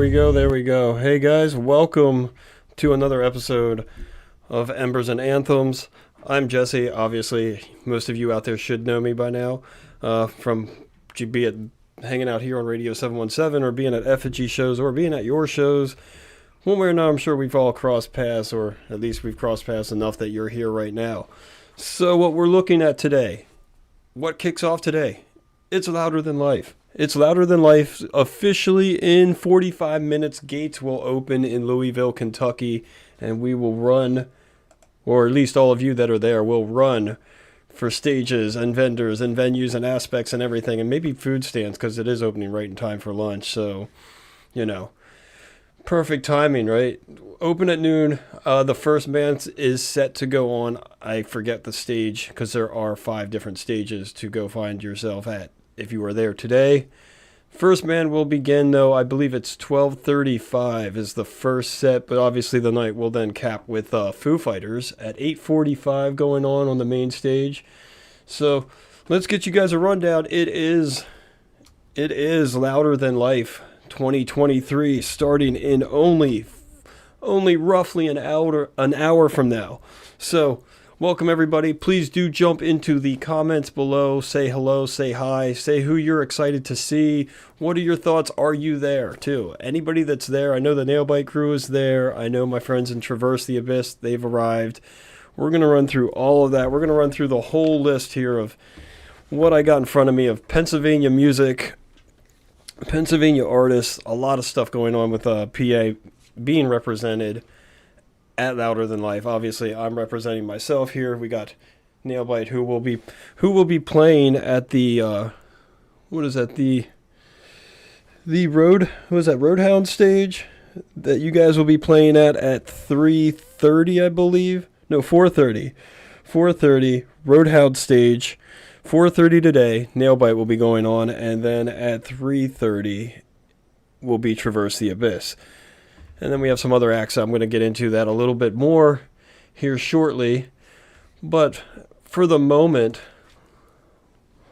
we go, there we go. Hey guys, welcome to another episode of Embers and Anthems. I'm Jesse. Obviously, most of you out there should know me by now, from be it hanging out here on Radio 717 or being at effigy shows or being at your shows. One way or another, I'm sure we've all crossed paths, or at least we've crossed paths enough that you're here right now. So what we're looking at today, what kicks off today? It's Louder Than Life. It's Louder Than Life. Officially in 45 minutes, gates will open in Louisville, Kentucky, and we will run, or at least all of you that are there will run for stages and vendors and venues and aspects and everything, and maybe food stands because it is opening right in time for lunch. So, perfect timing, right? Open at noon. The first band is set to go on. I forget the stage because there are 5 different stages to go find yourself at if you are there today. First band will begin, though. I believe it's 12:35 is the first set, but obviously the night will then cap with Foo Fighters at 8:45 going on the main stage. So let's get you guys a rundown. It is Louder Than Life 2023, starting in only roughly an hour from now. So welcome everybody. Please do jump into the comments below. Say hello, say hi, say who you're excited to see. What are your thoughts? Are you there too? Anybody that's there, I know the Nailbite crew is there. I know my friends in Traverse the Abyss, they've arrived. We're going to run through all of that. We're going to run through the whole list here of what I got in front of me of Pennsylvania music, Pennsylvania artists, a lot of stuff going on with PA being represented at Louder Than Life. Obviously, I'm representing myself here. We got Nailbite who will be playing at the Roadhound stage that you guys will be playing at 3:30, I believe. No, 4:30. 4:30 Roadhound stage. 4:30 today. Nailbite will be going on, and then at 3:30 will be Traverse the Abyss. And then we have some other acts. I'm going to get into that a little bit more here shortly. But for the moment,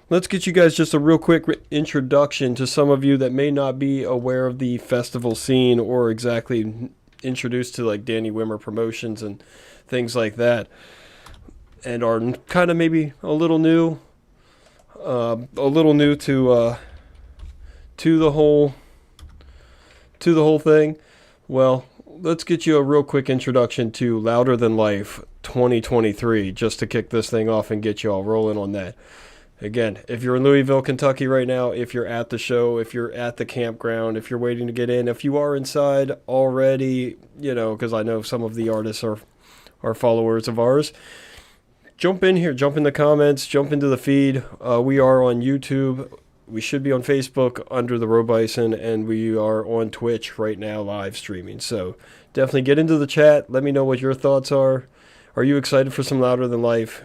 let's get you guys just a real quick introduction to some of you that may not be aware of the festival scene or exactly introduced to like Danny Wimmer promotions and things like that, and are kind of maybe a little new to the whole thing. Well, let's get you a real quick introduction to Louder Than Life 2023, just to kick this thing off and get you all rolling on that. Again, if you're in Louisville, Kentucky right now, if you're at the show, if you're at the campground, if you're waiting to get in, if you are inside already, because I know some of the artists are followers of ours, jump in here, jump in the comments, jump into the feed. We are on YouTube. We should be on Facebook under the Roe Bison, and we are on Twitch right now live streaming. So definitely get into the chat. Let me know what your thoughts are. Are you excited for some Louder Than Life?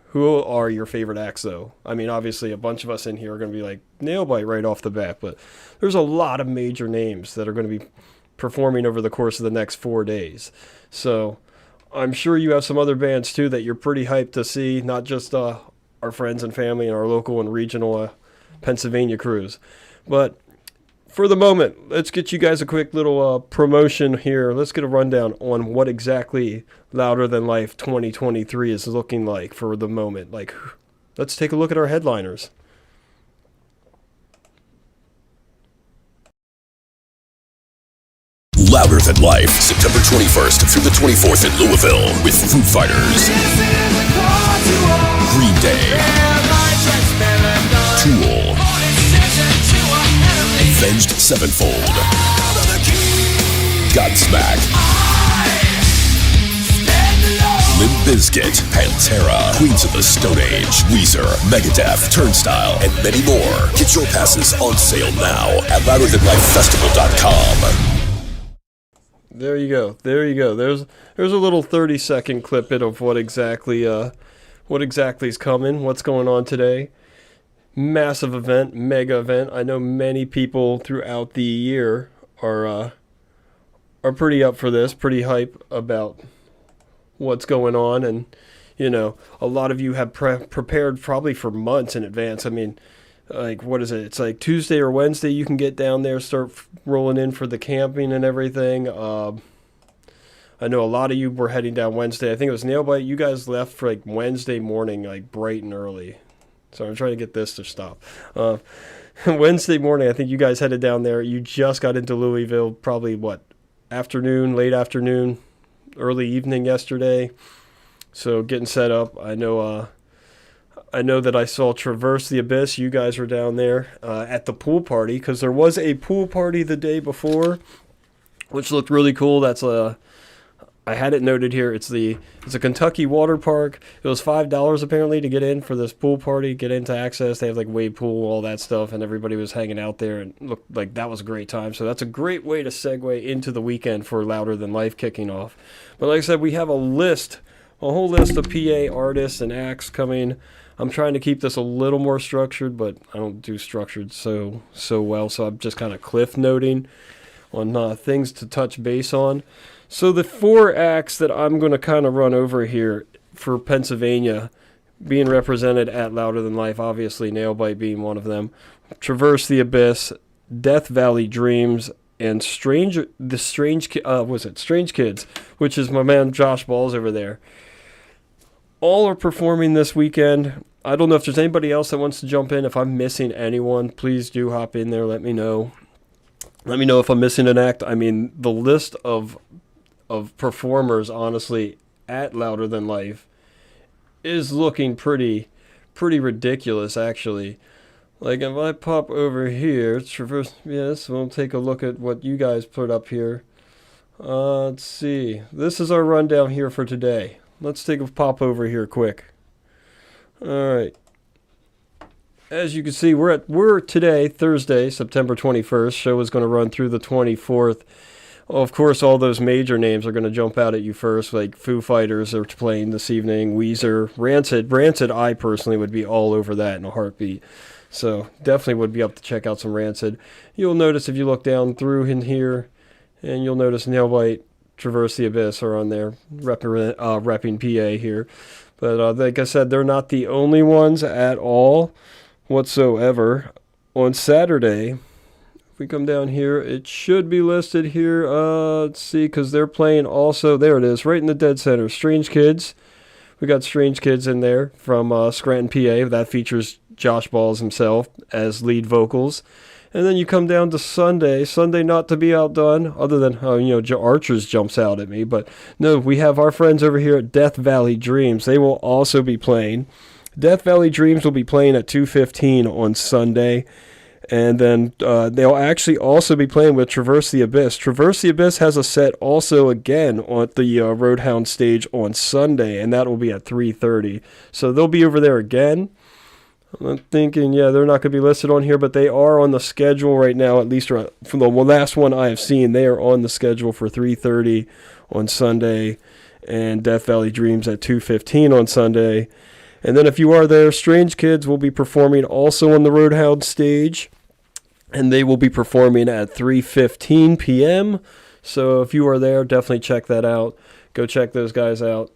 Who are your favorite acts, though? I mean, obviously, a bunch of us in here are going to be like Nailbite right off the bat, but there's a lot of major names that are going to be performing over the course of the next 4 days. So I'm sure you have some other bands, too, that you're pretty hyped to see, not just our friends and family and our local and regional Pennsylvania crews. But for the moment, let's get you guys a quick little promotion here. Let's get a rundown on what exactly Louder Than Life 2023 is looking like for the moment. Like, let's take a look at our headliners. Louder Than Life, September 21st through the 24th in Louisville with Foo Fighters, Green Day, Tool, Avenged Sevenfold, Godsmack, Limp Bizkit, Pantera, Queens of the Stone Age, Weezer, Megadeth, Turnstile, and many more. Get your passes on sale now at louderthanlifefestival.com. There you go. There's a little 30-second clip of what exactly is coming, what's going on today. Massive event, mega event. I know many people throughout the year are pretty up for this, pretty hype about what's going on, and a lot of you have prepared probably for months in advance. I mean, like, what is it? It's like Tuesday or Wednesday you can get down there, start rolling in for the camping and everything. I know a lot of you were heading down Wednesday. I think it was Nailbite. You guys left for like Wednesday morning, like bright and early. So I'm trying to get this to stop. Wednesday morning, I think you guys headed down there. You just got into Louisville, probably what, afternoon, late afternoon, early evening yesterday. So getting set up. I know that I saw Traverse the Abyss. You guys were down there at the pool party, because there was a pool party the day before, which looked really cool. I had it noted here. It's a Kentucky water park. It was $5 apparently to get in for this pool party, get into access. They have like wave pool, all that stuff, and everybody was hanging out there, and looked like that was a great time. So that's a great way to segue into the weekend for Louder Than Life kicking off. But like I said, we have a whole list of PA artists and acts coming. I'm trying to keep this a little more structured, but I don't do structured so well, so I'm just kind of cliff noting on things to touch base on. So the 4 acts that I'm going to kind of run over here for Pennsylvania being represented at Louder Than Life, obviously Nailbite being one of them, Traverse the Abyss, Death Valley Dreams, and Strange Kids, which is my man Josh Balls over there. All are performing this weekend. I don't know if there's anybody else that wants to jump in. If I'm missing anyone, please do hop in there. Let me know. Let me know if I'm missing an act. I mean, the list of performers, honestly, at Louder Than Life is looking pretty ridiculous, actually. Like, if I pop over here, Traverse, yes, we'll take a look at what you guys put up here. Let's see. This is our rundown here for today. Let's take a pop over here quick. All right. As you can see, we're today, Thursday, September 21st. Show is going to run through the 24th. Of course, all those major names are going to jump out at you first, like Foo Fighters are playing this evening, Weezer, Rancid. Rancid, I personally would be all over that in a heartbeat. So definitely would be up to check out some Rancid. You'll notice if you look down through in here, and you'll notice Nailbite, Traverse the Abyss are on there, repping PA here. But like I said, they're not the only ones at all whatsoever. On Saturday, if we come down here, it should be listed here. Let's see, because they're playing also, there it is, right in the dead center, Strange Kids. We got Strange Kids in there from Scranton, PA. That features Josh Balls himself as lead vocals. And then you come down to Sunday not to be outdone, other than, Archers jumps out at me. But no, we have our friends over here at Death Valley Dreams. They will also be playing. Death Valley Dreams will be playing at 2:15 on Sunday. And then they'll actually also be playing with Traverse the Abyss. Traverse the Abyss has a set also again on the Roadhound stage on Sunday, and that will be at 3:30. So they'll be over there again. I'm thinking, they're not going to be listed on here, but they are on the schedule right now, at least from the last one I have seen. They are on the schedule for 3:30 on Sunday, and Death Valley Dreams at 2:15 on Sunday. And then if you are there, Strange Kids will be performing also on the Roadhound stage, and they will be performing at 3:15 p.m. So if you are there, definitely check that out. Go check those guys out.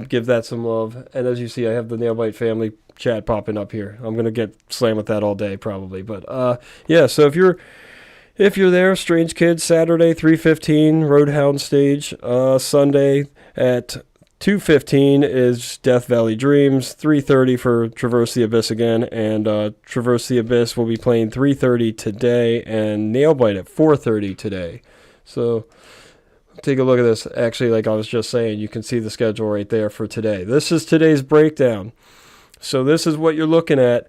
Give that some love. And as you see, I have the Nailbite family chat popping up here. I'm going to get slammed with that all day probably. But so if you're there, Strange Kids, Saturday, 3:15, Roadhound stage. Sunday at 2:15 is Death Valley Dreams, 3:30 for Traverse the Abyss again, and Traverse the Abyss will be playing 3:30 today, and Nailbite at 4:30 today. So take a look at this. Actually, like I was just saying, you can see the schedule right there for today. This is today's breakdown. So this is what you're looking at.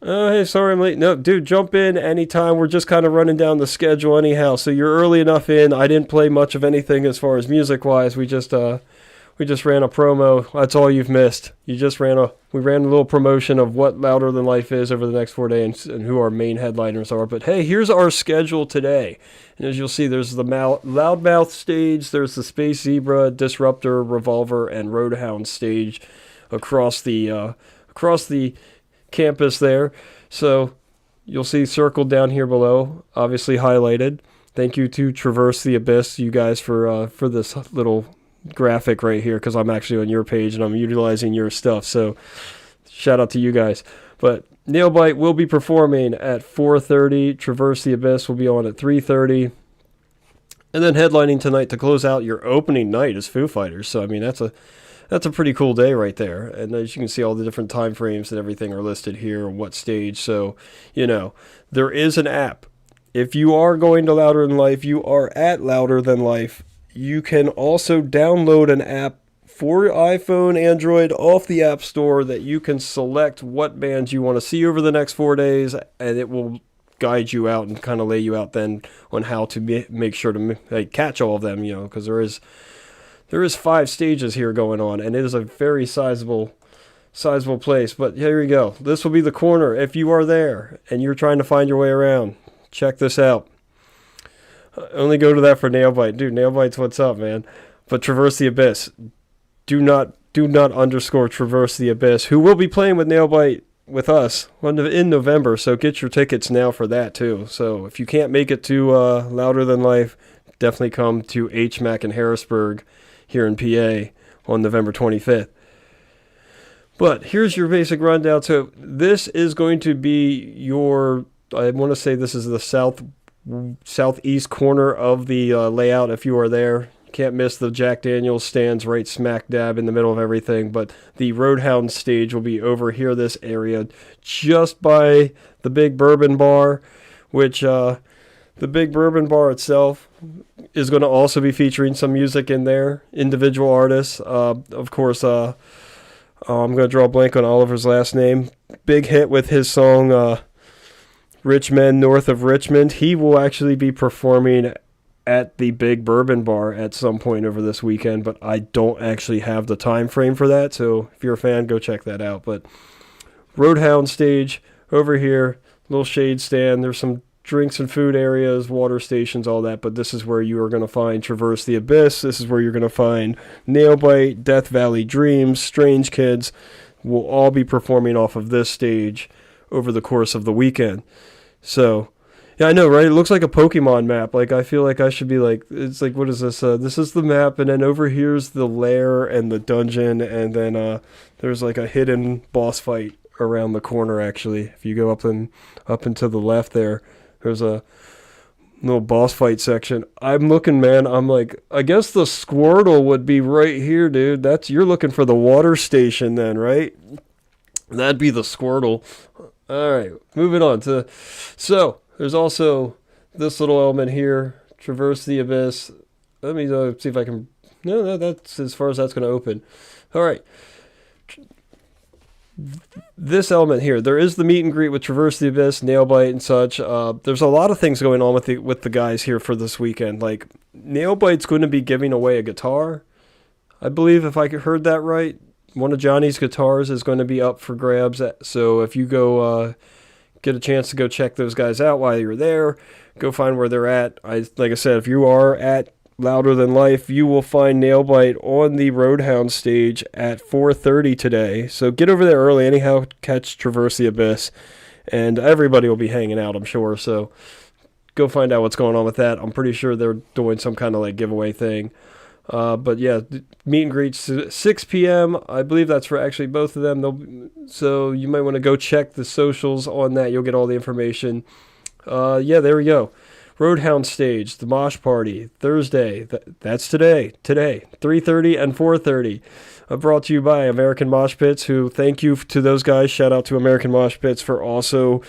Hey, sorry I'm late. No, dude, jump in anytime. We're just kind of running down the schedule anyhow. So you're early enough in. I didn't play much of anything as far as music-wise. We just ran a promo. That's all you've missed. We ran a little promotion of what Louder Than Life is over the next 4 days and who our main headliners are. But hey, here's our schedule today. And as you'll see, there's the Loudmouth stage, there's the Space Zebra, Disruptor, Revolver, and Roadhound stage across the campus there. So you'll see circled down here below, obviously highlighted. Thank you to Traverse the Abyss, you guys, for this little graphic right here, because I'm actually on your page and I'm utilizing your stuff. So shout out to you guys. But Nailbite will be performing at 4:30. Traverse the Abyss will be on at 3:30. And then headlining tonight to close out your opening night is Foo Fighters. So, I mean, that's a pretty cool day right there. And as you can see, all the different time frames and everything are listed here, what stage. So, there is an app. If you are going to Louder Than Life, you are at Louder Than Life. You can also download an app for iPhone, Android, off the App Store that you can select what bands you want to see over the next 4 days, and it will guide you out and kind of lay you out then on how to make sure to catch all of them, because there is 5 stages here going on, and it is a very sizable place. But here you go. This will be the corner. If you are there and you're trying to find your way around, check this out. Only go to that for Nailbite. Dude, Nailbite's what's up, man. But Traverse the Abyss. Do not underscore Traverse the Abyss, who will be playing with Nailbite with us in November, so get your tickets now for that too. So if you can't make it to Louder Than Life, definitely come to HMAC in Harrisburg here in PA on November 25th. But here's your basic rundown. So this is going to be I want to say this is the southeast corner of the layout if you are there. Can't miss the Jack Daniels stands right smack dab in the middle of everything, but the Roadhound stage will be over here, this area, just by the Big Bourbon Bar, which the Big Bourbon Bar itself is going to also be featuring some music in there, individual artists. Of course, I'm going to draw a blank on Oliver's last name. Big hit with his song Rich Men North of Richmond. He will actually be performing at the Big Bourbon Bar at some point over this weekend, but I don't actually have the time frame for that, so if you're a fan, go check that out. But Roadhound stage over here, little shade stand, there's some drinks and food areas, water stations, all that, but this is where you are going to find Traverse the Abyss. This is where you're going to find Nailbite, Death Valley Dreams, Strange Kids will all be performing off of this stage over the course of the weekend. So yeah, I know, right? It looks like a Pokemon map. Like, I feel like I should be like, it's like, what is this? This is the map, and then over here's the lair and the dungeon, and then there's like a hidden boss fight around the corner, actually. If you go up and to the left there's a little boss fight section. I'm looking, man, I'm like, I guess the Squirtle would be right here, dude. You're looking for the water station then, right? That'd be the Squirtle. All right, moving on so there's also this little element here, Traverse the Abyss. Let me see if I can... No, that's as far as that's going to open. All right. This element here, there is the meet and greet with Traverse the Abyss, Nailbite, and such. There's a lot of things going on with the guys here for this weekend. Like, Nailbite's going to be giving away a guitar. I believe, if I heard that right, one of Johnny's guitars is going to be up for grabs. So if you go... get a chance to go check those guys out while you're there. Go find where they're at. Like I said, if you are at Louder Than Life, you will find Nailbite on the Roadhound stage at 4:30 today. So get over there early. Anyhow, catch Traverse the Abyss. And everybody will be hanging out, I'm sure. So go find out what's going on with that. I'm pretty sure they're doing some kind of like giveaway thing. But yeah, meet and greet 6 p.m. I believe that's for actually both of them. So you might want to go check the socials on that. You'll get all the information. Yeah, there we go. Roadhound stage, the Mosh Party, Thursday. That's today, 3:30 and 4:30. Brought to you by American Mosh Pits, who thank you to those guys. Shout out to American Mosh Pits for also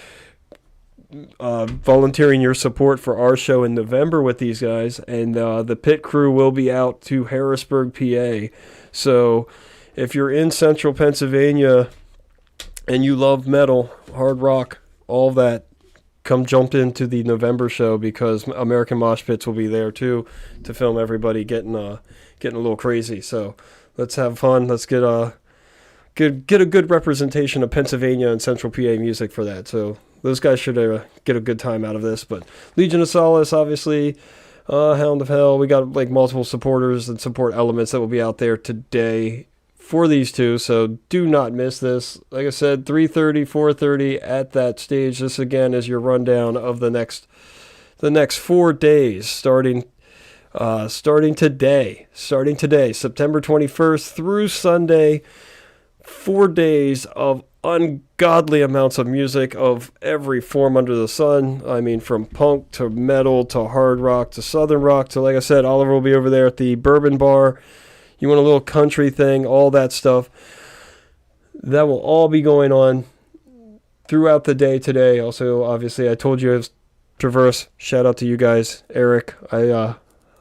volunteering your support for our show in November with these guys, and the pit crew will be out to Harrisburg, PA. So if you're in central Pennsylvania and you love metal, hard rock, all that, come jump into the November show, because American Mosh Pits will be there too to film everybody getting a little crazy. So let's have fun. Let's get a good representation of Pennsylvania and central PA music for that. So those guys should get a good time out of this. But Legion of Solace, obviously, Hound of Hell. We got like multiple supporters and support elements that will be out there today for these two. So do not miss this. Like I said, 3:30, 4:30 at that stage. This again is your rundown of the next 4 days, starting today, September 21st through Sunday. 4 days of ungodly amounts of music of every form under the sun. I mean, from punk to metal to hard rock to southern rock to, like I said, Oliver will be over there at the Bourbon Bar. You want a little country thing, all that stuff. That will all be going on throughout the day today. Also, obviously, I told you it was Traverse. Shout out to you guys. Eric, I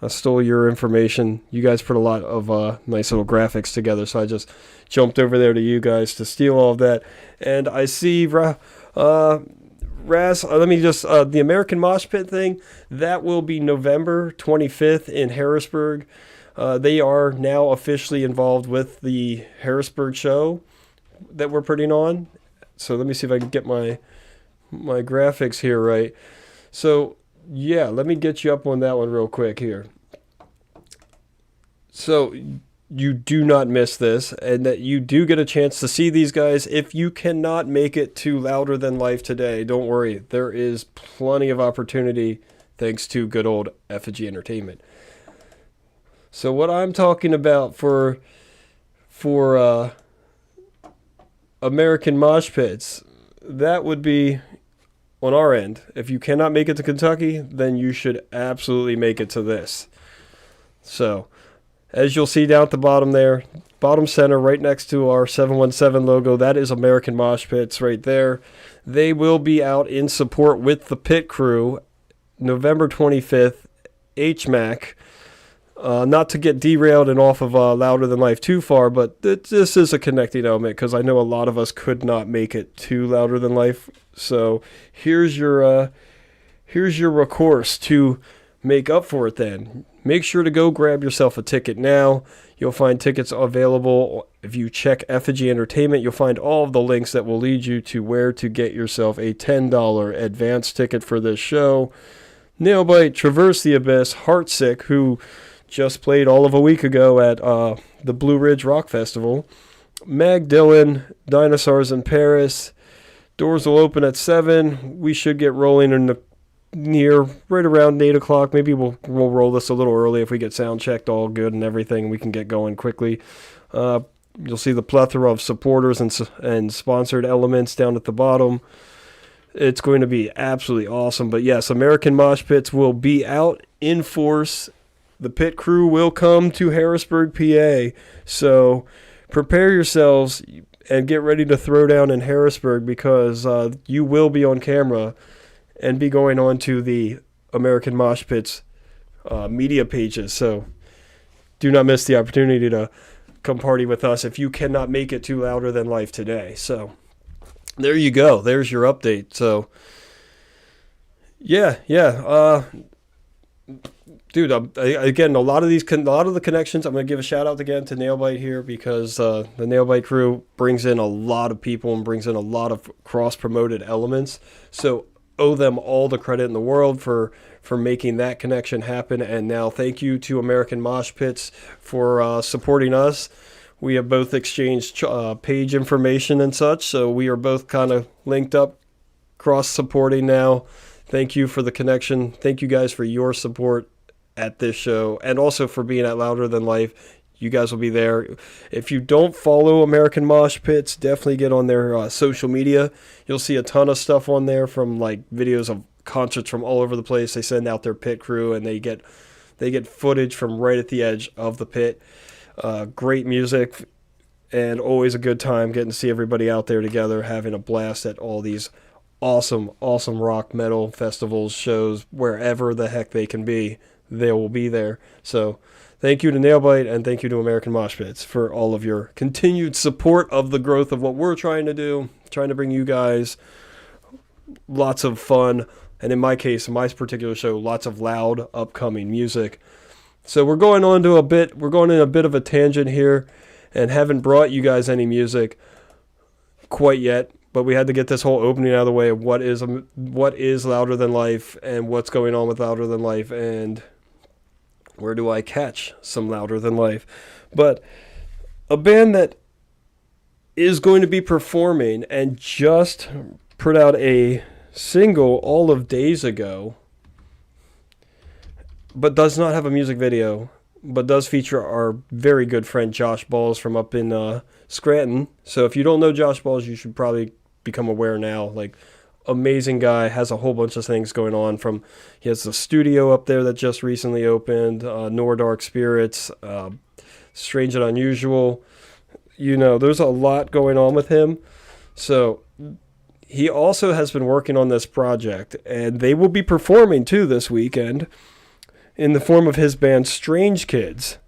stole your information. You guys put a lot of nice little graphics together, so I just jumped over there to you guys to steal all of that. And I see Raz, let me just, the American Mosh Pit thing, that will be November 25th in Harrisburg. They are now officially involved with the Harrisburg show that we're putting on. So let me see if I can get my graphics here right. So yeah, let me get you up on that one real quick here. So you do not miss this, and that you do get a chance to see these guys. If you cannot make it to Louder Than Life today, don't worry. There is plenty of opportunity thanks to good old Effigy Entertainment. So what I'm talking about for American Mosh Pits, that would be on our end. If you cannot make it to Kentucky, then you should absolutely make it to this. So, as you'll see down at the bottom there, bottom center, right next to our 717 logo, that is American Mosh Pits right there. They will be out in support with the pit crew November 25th, HMAC. Not to get derailed and off of Louder Than Life too far, but this is a connecting element because I know a lot of us could not make it to Louder Than Life. So here's your recourse to make up for it then. Make sure to go grab yourself a ticket now. You'll find tickets available. If you check Effigy Entertainment, you'll find all of the links that will lead you to where to get yourself a $10 advance ticket for this show. Nailbite, Traverse the Abyss, Heartsick, who just played all of a week ago at the Blue Ridge Rock Festival. Mag Dylan, Dinosaurs in Paris. Doors will open at 7. We should get rolling in the right around 8 o'clock. Maybe we'll roll this a little early if we get sound checked all good and everything, and we can get going quickly. You'll see the plethora of supporters and sponsored elements down at the bottom. It's going to be absolutely awesome. But yes, American Mosh Pits will be out in force. The pit crew will come to Harrisburg, PA. So prepare yourselves and get ready to throw down in Harrisburg because you will be on camera and be going on to the American Mosh Pits media pages. So do not miss the opportunity to come party with us if you cannot make it to Louder Than Life today. So there you go. There's your update. So yeah. Dude, again, a lot of the connections, I'm going to give a shout out again to Nailbite here because the Nailbite crew brings in a lot of people and brings in a lot of cross-promoted elements. So owe them all the credit in the world for making that connection happen. And now thank you to American Mosh Pits for supporting us. We have both exchanged page information and such, so we are both kind of linked up, cross-supporting now. Thank you for the connection. Thank you guys for your support at this show and also for being at Louder Than Life. You guys will be there. If you don't follow American Mosh Pits, definitely get on their social media. You'll see a ton of stuff on there from like videos of concerts from all over the place. They send out their pit crew and they get footage from right at the edge of the pit. Great music and always a good time getting to see everybody out there together having a blast at all these awesome rock metal festivals, shows, wherever the heck they can be. They will be there. So thank you to Nailbite and thank you to American Mosh Pits for all of your continued support of the growth of what we're trying to do, trying to bring you guys lots of fun, and in my case, in my particular show, lots of loud upcoming music. So we're going in a bit of a tangent here and haven't brought you guys any music quite yet, but we had to get this whole opening out of the way of what is Louder Than Life and what's going on with Louder Than Life and where do I catch some Louder Than Life. But a band that is going to be performing and just put out a single all of days ago, but does not have a music video. but does feature our very good friend Josh Balls from up in Scranton. So if you don't know Josh Balls, you should probably become aware now. Like, amazing guy, has a whole bunch of things going on. He has a studio up there that just recently opened, Nor Dark Spirits, Strange and Unusual. There's a lot going on with him. So he also has been working on this project, and they will be performing too this weekend in the form of his band Strange Kids.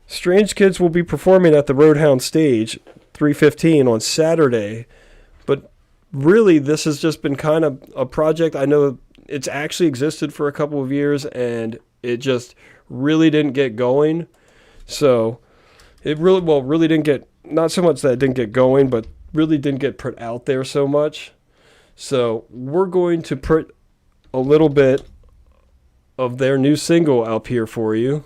Strange Kids will be performing at the Roadhound Stage 3:15 on Saturday. But really, this has just been kind of a project. I know it's actually existed for a couple of years, and it just really didn't get going. So it really didn't get, not so much that it didn't get going, but really didn't get put out there so much. So we're going to put a little bit of their new single up here for you.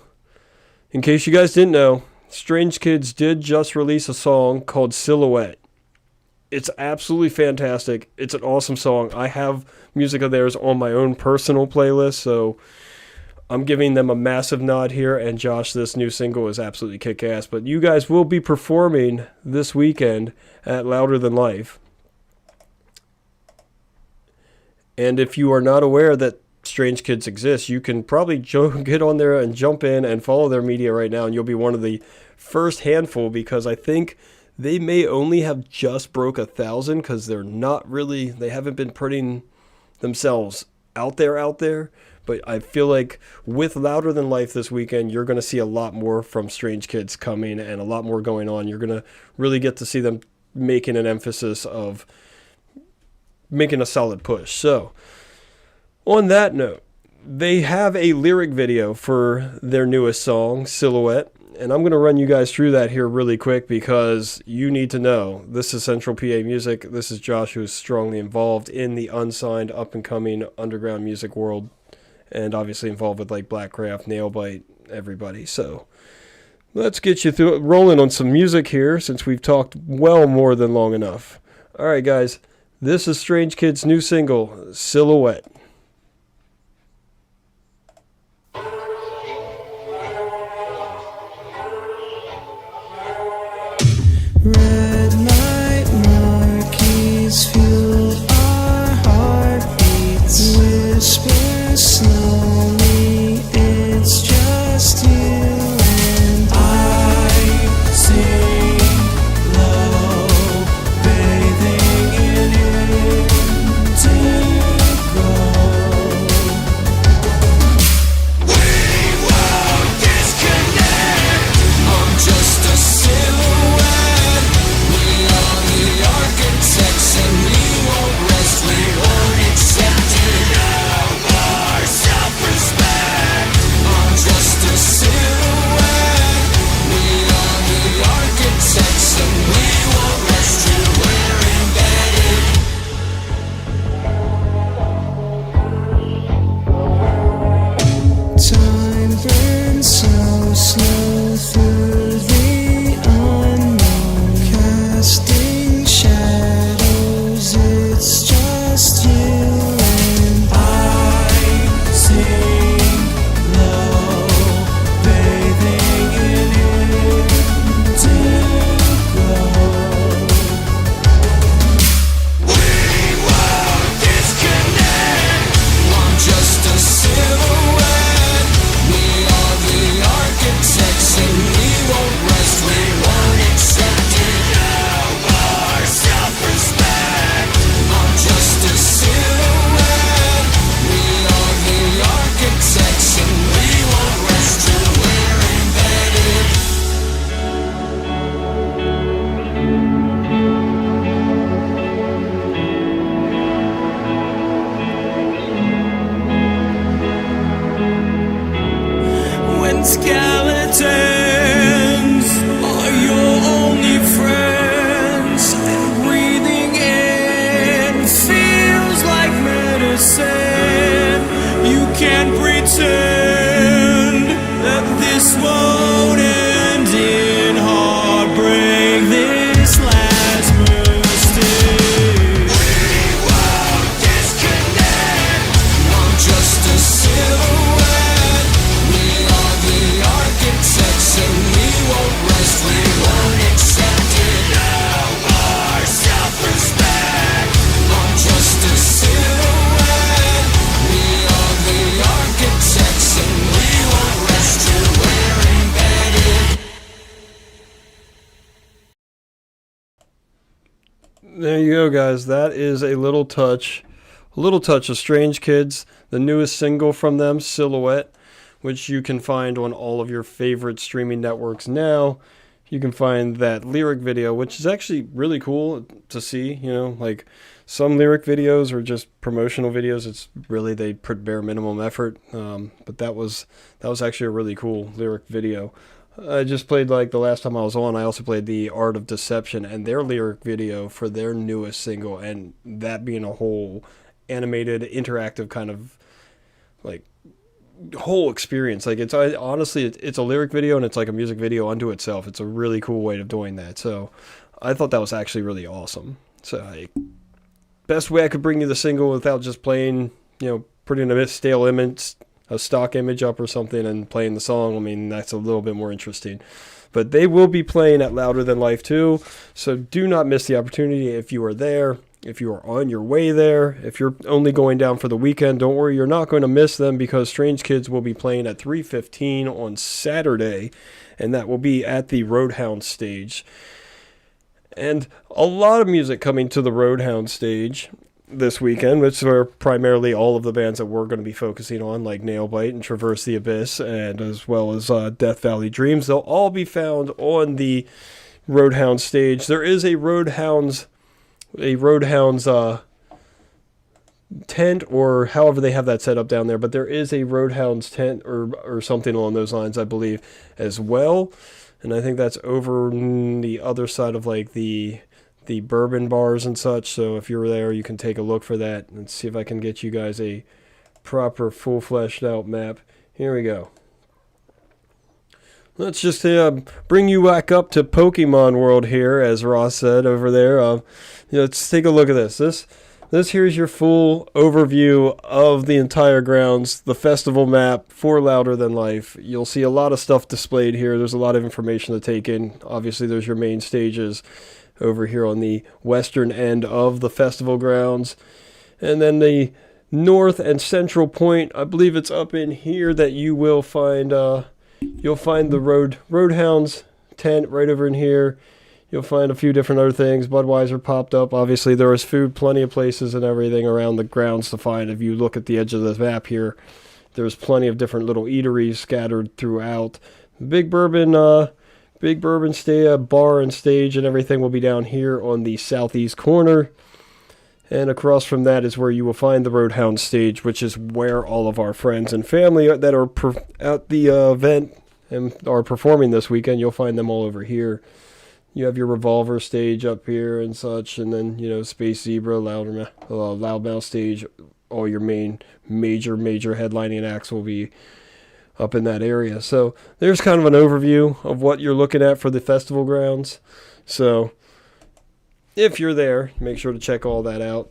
In case you guys didn't know, Strange Kids did just release a song called Silhouette. It's absolutely fantastic. It's an awesome song. I have music of theirs on my own personal playlist, so I'm giving them a massive nod here. And Josh, this new single is absolutely kick-ass. But you guys will be performing this weekend at Louder Than Life. And if you are not aware that Strange Kids exist, you can probably get on there and jump in and follow their media right now, and you'll be one of the first handful, because I think they may only have just broke 1,000, because they haven't been putting themselves out there. But I feel like with Louder Than Life this weekend, you're going to see a lot more from Strange Kids coming and a lot more going on. You're going to really get to see them making an emphasis of making a solid push. So, on that note, they have a lyric video for their newest song, Silhouette, and I'm going to run you guys through that here really quick, because you need to know. This is Central PA Music. This is Josh, who is strongly involved in the unsigned, up-and-coming underground music world, and obviously involved with like Blackcraft, Nailbite, everybody. So let's get you through rolling on some music here, since we've talked well more than long enough. All right, guys. This is Strange Kids' new single, Silhouette. Red light marquees fuel our heartbeats. Whisper slowly, it's just you and I. Sing low, bathing in indigo. We won't disconnect. I'm just a silhouette. We are the architects, and we won't rest. We won't accept it. Of our self-respect. I'm just a silhouette. We are the architects, and we won't rest till we're embedded. Time burns so slow through the unknown, casting shadows. It's just you and I. Sing low, bathing in indigo. We won't disconnect. I'm just a silhouette. We are the architects, and we won't rest. We won't accept it. Of our self-respect. I'm just a silhouette. We are the architects, and we won't rest till we're embedded. When skeletons are your only friends, and breathing in feels like medicine, you can't pretend that this won't end in heartbreak. This last mistake. We won't disconnect. I'm just a silhouette. We are the architects. There you go, guys. That is a little touch of Strange Kids, the newest single from them, Silhouette, which you can find on all of your favorite streaming networks now. You can find that lyric video, which is actually really cool to see. You know, like some lyric videos are just promotional videos. It's really they put bare minimum effort. But that was actually a really cool lyric video. I just played, like, the last time I was on, I also played the Art of Deception and their lyric video for their newest single, and that being a whole animated, interactive kind of, like, whole experience. Like, it's honestly, it's a lyric video and it's like a music video unto itself. It's a really cool way of doing that. So I thought that was actually really awesome. So, like, best way I could bring you the single without just playing, putting a stale image, a stock image up or something and playing the song. I mean, that's a little bit more interesting. But they will be playing at Louder Than Life too, so do not miss the opportunity if you are there, if you are on your way there, if you're only going down for the weekend. Don't worry, you're not going to miss them, because Strange Kids will be playing at 3:15 on Saturday, and that will be at the Roadhound stage. And a lot of music coming to the Roadhound stage this weekend, which are primarily all of the bands that we're going to be focusing on, like Nailbite and Traverse the Abyss, and as well as Death Valley Dreams. They'll all be found on the Roadhound stage. There is a Roadhounds tent, or however they have that set up down there, but there is a Roadhounds tent or something along those lines, I believe, as well. And I think that's over the other side of, like, the bourbon bars and such. So if you're there, you can take a look for that and see if I can get you guys a proper full fleshed out map. Here we go. Let's just bring you back up to Pokemon World here, as Ross said over there. Let's take a look at this. This here's your full overview of the entire grounds, the festival map for Louder Than Life. You'll see a lot of stuff displayed here. There's a lot of information to take in. Obviously, there's your main stages over here on the western end of the festival grounds. And then the north and central point, I believe it's up in here that you will find, you'll find the Roadhounds tent right over in here. You'll find a few different other things. Budweiser popped up. Obviously, there is food, plenty of places and everything around the grounds to find. If you look at the edge of the map here, there's plenty of different little eateries scattered throughout. Big Bourbon bar and stage and everything will be down here on the southeast corner. And across from that is where you will find the Roadhound stage, which is where all of our friends and family that are at the event and are performing this weekend, you'll find them all over here. You have your Revolver stage up here and such, and then, Space Zebra, Loudmouth stage. All your major headlining acts will be up in that area. So there's kind of an overview of what you're looking at for the festival grounds. So if you're there, make sure to check all that out.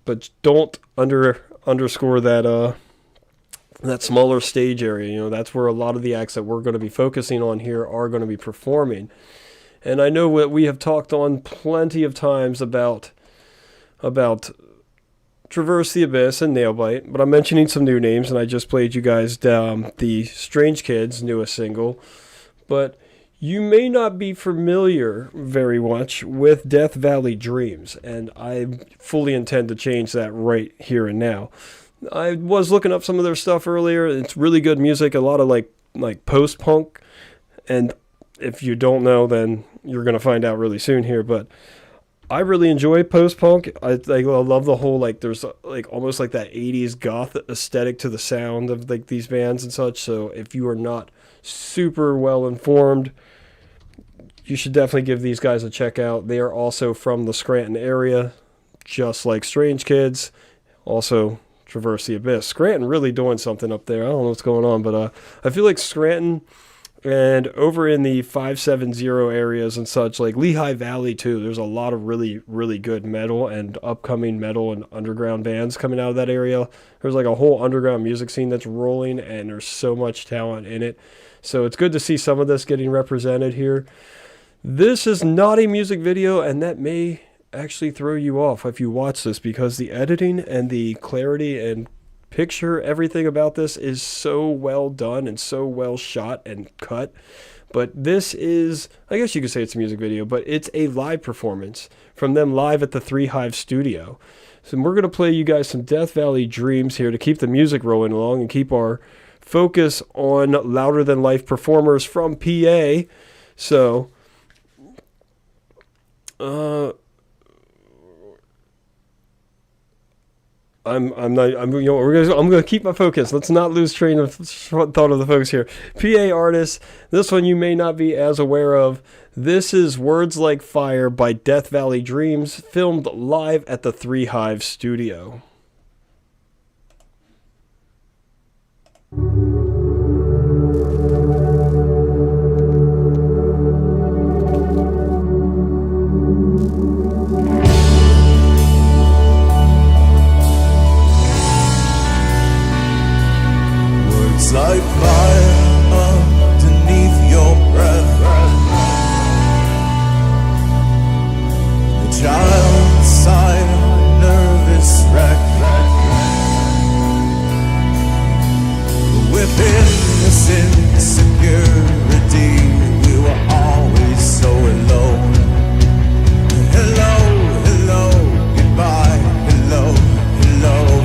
But don't underscore that smaller stage area. That's where a lot of the acts that we're going to be focusing on here are going to be performing. And I know what we have talked on plenty of times about Traverse the Abyss and Nailbite, but I'm mentioning some new names, and I just played you guys the Strange Kids' newest single. But you may not be familiar very much with Death Valley Dreams, and I fully intend to change that right here and now. I was looking up some of their stuff earlier. It's really good music, a lot of like post-punk, and if you don't know, then you're going to find out really soon here, but I really enjoy post-punk. I love the whole, there's almost like that 80s goth aesthetic to the sound of these bands and such. So if you are not super well informed, you should definitely give these guys a check out. They are also from the Scranton area, just like Strange Kids. Also Traverse the Abyss. Scranton really doing something up there. I don't know what's going on, but I feel like Scranton and over in the 570 areas and such, like Lehigh Valley too, there's a lot of really, really good metal and upcoming metal and underground bands coming out of that area. There's like a whole underground music scene that's rolling, and there's so much talent in it. So it's good to see some of this getting represented here. This is not a music video, and that may actually throw you off if you watch this, because the editing and the clarity and everything about this is so well done and so well shot and cut. But this is, I guess you could say it's a music video, but it's a live performance from them live at the Three Hive studio. So we're going to play you guys some Death Valley Dreams here to keep the music rolling along and keep our focus on louder than life performers from PA. So, I'm gonna keep my focus. Let's not lose train of thought of the folks here. PA artists. This one you may not be as aware of. This is Words Like Fire by Death Valley Dreams, filmed live at the Three Hive studio. Like fire underneath your breath. The child inside a nervous wreck. Within this insecurity, we were always so alone. Hello, hello, goodbye, hello, hello.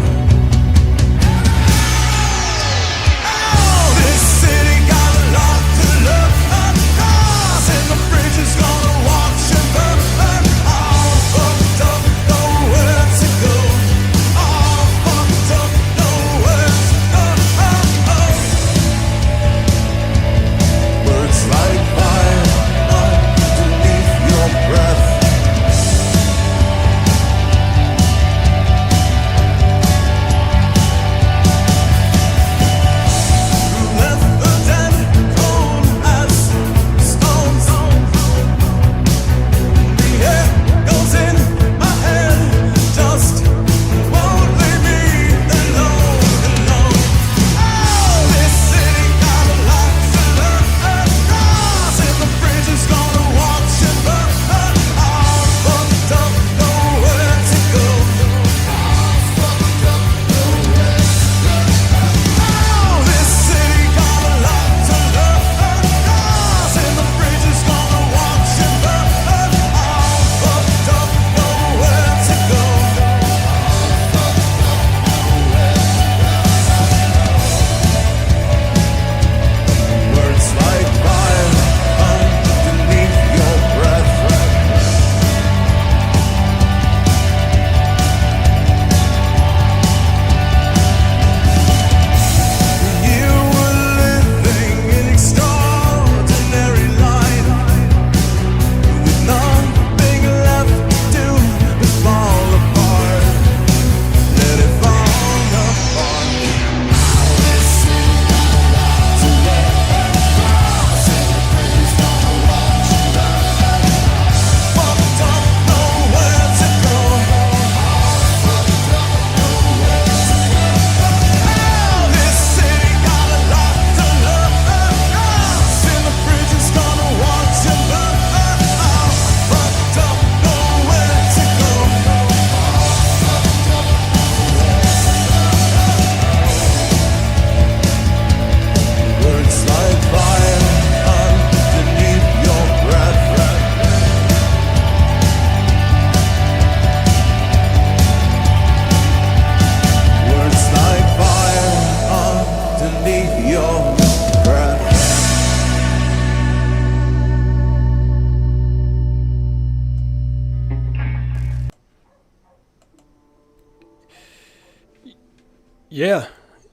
Yeah,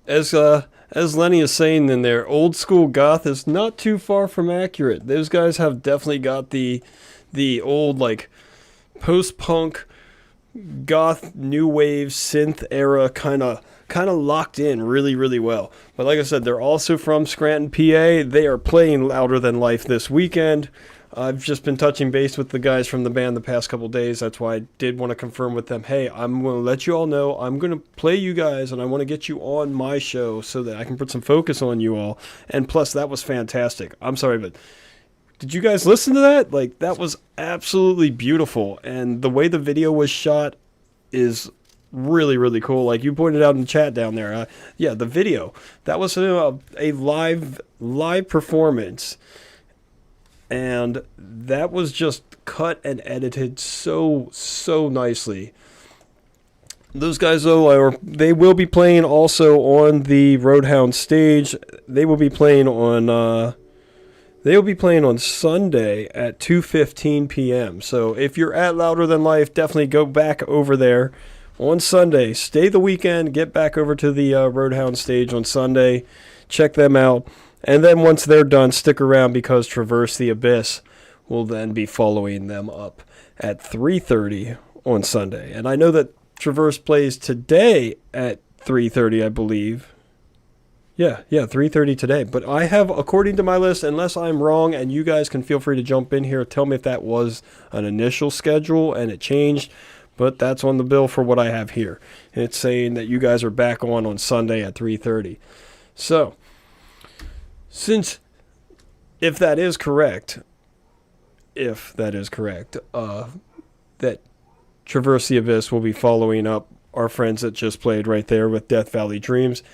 as Lenny is saying in there, old school goth is not too far from accurate. Those guys have definitely got the old like post-punk goth new wave synth era kind of locked in really well. But like I said, they're also from Scranton, PA. They are playing Louder Than Life this weekend. I've just been touching base with the guys from the band the past couple days. That's why I did want to confirm with them, hey, I'm going to let you all know I'm going to play you guys and I want to get you on my show so that I can put some focus on you all. And plus, that was fantastic. I'm sorry, but did you guys listen to that? Like, that was absolutely beautiful. And the way the video was shot is really cool. Like you pointed out in the chat down there. Yeah, the video. That was a live performance. and that was just cut and edited so nicely. Those guys, though, they will be playing also on the Roadhound stage. They will be playing on Sunday at 2:15 p.m. So if you're at Louder Than Life, definitely go back over there on Sunday. Stay the weekend, get back over to the Roadhound stage on Sunday. Check them out. And then once they're done, stick around because Traverse the Abyss will then be following them up at 3:30 on Sunday. And I know that Traverse plays today at 3:30, I believe. Yeah, 3:30 today. But I have, according to my list, unless I'm wrong, and you guys can feel free to jump in here, tell me if that was an initial schedule and it changed. But that's on the bill for what I have here. And it's saying that you guys are back on Sunday at 3:30. So, since, if that is correct, that Traverse the Abyss will be following up our friends that just played right there with Death Valley Dreams,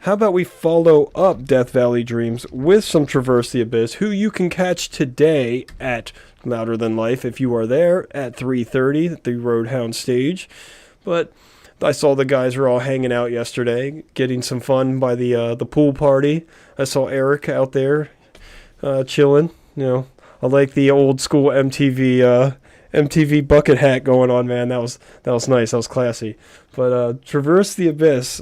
how about we follow up Death Valley Dreams with some Traverse the Abyss, who you can catch today at Louder Than Life if you are there at 3:30 at the Roadhound stage. But I saw the guys were all hanging out yesterday, getting some fun by the pool party. I saw Eric out there chilling. You know, I like the old school MTV bucket hat going on, man. That was nice. That was classy. But Traverse the Abyss,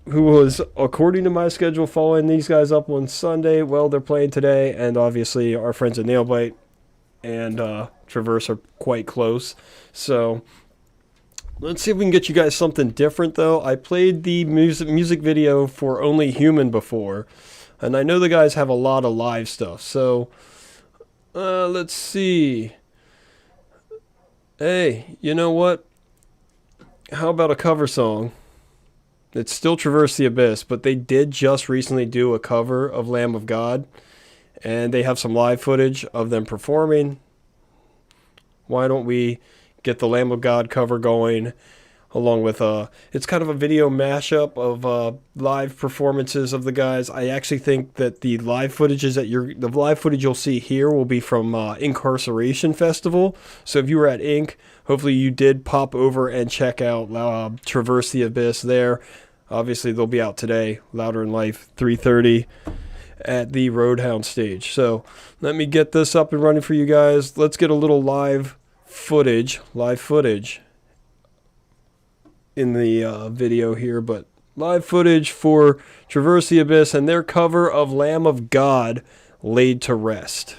who was, according to my schedule, following these guys up on Sunday. Well, they're playing today, and obviously our friends at Nailbite and Traverse are quite close. So let's see if we can get you guys something different, though. I played the music video for Only Human before, and I know the guys have a lot of live stuff. So let's see. Hey, you know what? How about a cover song? It's still Traverse the Abyss, but they did just recently do a cover of Lamb of God, and they have some live footage of them performing. Why don't we get the Lamb of God cover going, along with it's kind of a video mashup of live performances of the guys. I actually think that the live footage you'll see here will be from Incarceration Festival. So if you were at Ink, hopefully you did pop over and check out Traverse the Abyss there. Obviously they'll be out today, Louder in Life, 3:30 at the Roadhound stage. So let me get this up and running for you guys. Let's get a little live footage in the video here, but live footage for Traverse the Abyss and their cover of Lamb of God, Laid to Rest.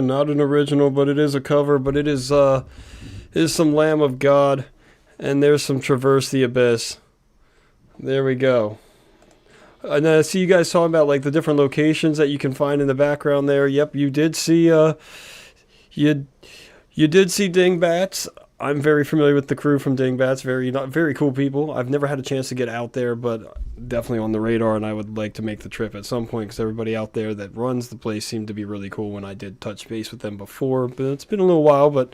not an original, but it is a cover. But it is some Lamb of God, and there's some Traverse the Abyss. There we go. And I see you guys talking about like the different locations that you can find in the background there. Yep, you did see you did see Dingbats. I'm very familiar with the crew from Dingbats. Very cool people. I've never had a chance to get out there, but definitely on the radar, and I would like to make the trip at some point because everybody out there that runs the place seemed to be really cool when I did touch base with them before. But it's been a little while, but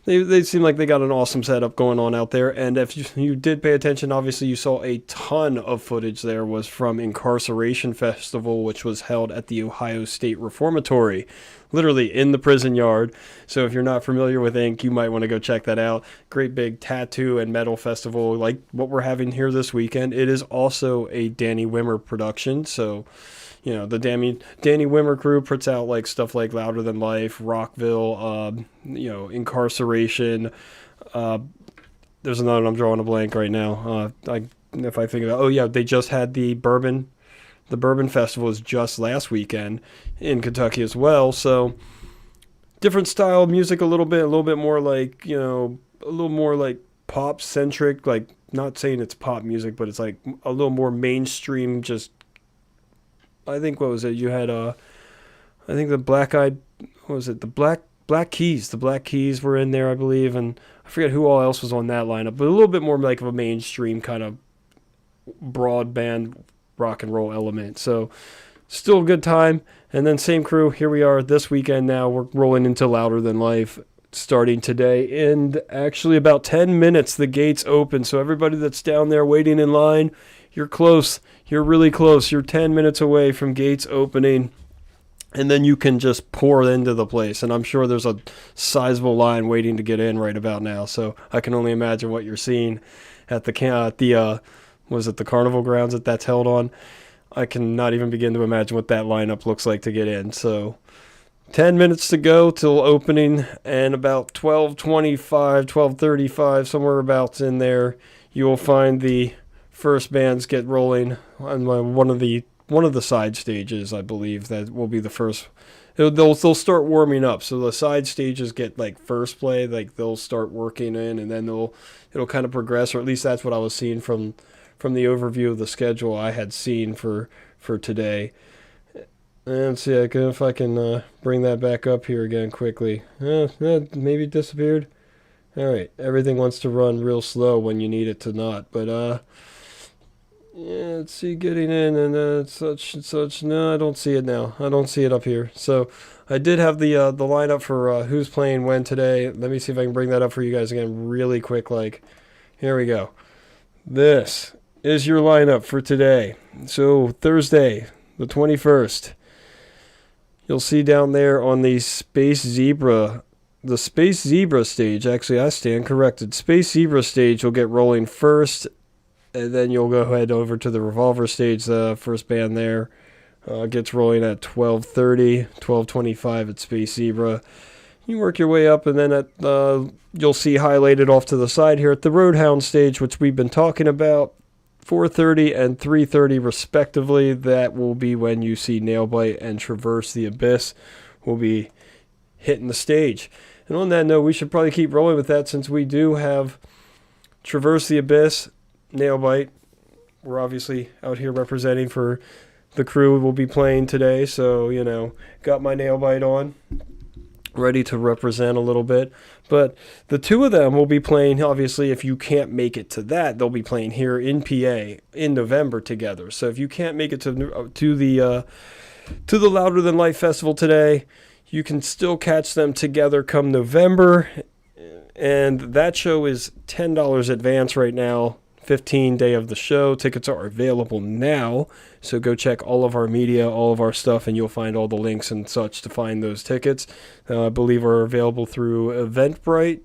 they seem like they got an awesome setup going on out there. And if you did pay attention, obviously you saw a ton of footage there was from Incarceration Festival, which was held at the Ohio State Reformatory, literally in the prison yard. So if you're not familiar with Ink, you might want to go check that out. Great big tattoo and metal festival like what we're having here this weekend. It is also a Danny Wimmer production, so you know, the Danny Wimmer crew puts out like stuff like Louder Than Life, Rockville, Incarceration. There's another one I'm drawing a blank right now. If I think about, they just had the Bourbon Festival was just last weekend in Kentucky as well. So different style of music, a little bit more like, a little more like pop centric, like not saying it's pop music, but it's like a little more mainstream, just I think, what was it? You had, I think the Black Keys. The Black Keys were in there, I believe, and I forget who all else was on that lineup, but a little bit more like of a mainstream kind of broadband rock and roll element. So still a good time. And then same crew, here we are this weekend now. We're rolling into Louder Than Life starting today. And actually about 10 minutes, the gates open. So everybody that's down there waiting in line, you're close. You're really close. You're 10 minutes away from gates opening, and then you can just pour into the place. And I'm sure there's a sizable line waiting to get in right about now. So I can only imagine what you're seeing at the Carnival Grounds that's held on. I cannot even begin to imagine what that lineup looks like to get in. So 10 minutes to go till opening, and about 12:25, 12:35, somewhere about in there, you will find the first bands get rolling on one of the side stages. I believe that will be the first. They'll start warming up, so the side stages get like first play, like they'll start working in, and then it'll kind of progress, or at least that's what I was seeing from the overview of the schedule I had seen for today. And see if I can bring that back up here again quickly. Maybe it disappeared. All right, everything wants to run real slow when you need it to not, but yeah, let's see, getting in and such and such. No, I don't see it now. I don't see it up here. So I did have the lineup for who's playing when today. Let me see if I can bring that up for you guys again really quick. Here we go. This is your lineup for today. So Thursday, the 21st, you'll see down there on the Space Zebra stage. Actually, I stand corrected. Space Zebra stage will get rolling first, and then you'll go ahead over to the Revolver stage. The first band there gets rolling at 12:30, 12:25 at Space Zebra. You work your way up, and then you'll see highlighted off to the side here at the Roadhound stage, which we've been talking about, 4:30 and 3:30 respectively. That will be when you see Nailbite and Traverse the Abyss will be hitting the stage. And on that note, we should probably keep rolling with that, since we do have Traverse the Abyss, Nailbite. We're obviously out here representing for the crew will be playing today, so got my Nailbite on, ready to represent a little bit. But the two of them will be playing, obviously, if you can't make it to that, they'll be playing here in PA in November together. So if you can't make it to the Louder Than Life Festival today, you can still catch them together come November. And that show is $10 advance right now, 15 day of the show. Tickets are available now, so go check all of our media, all of our stuff, and you'll find all the links and such to find those tickets. I believe are available through Eventbrite,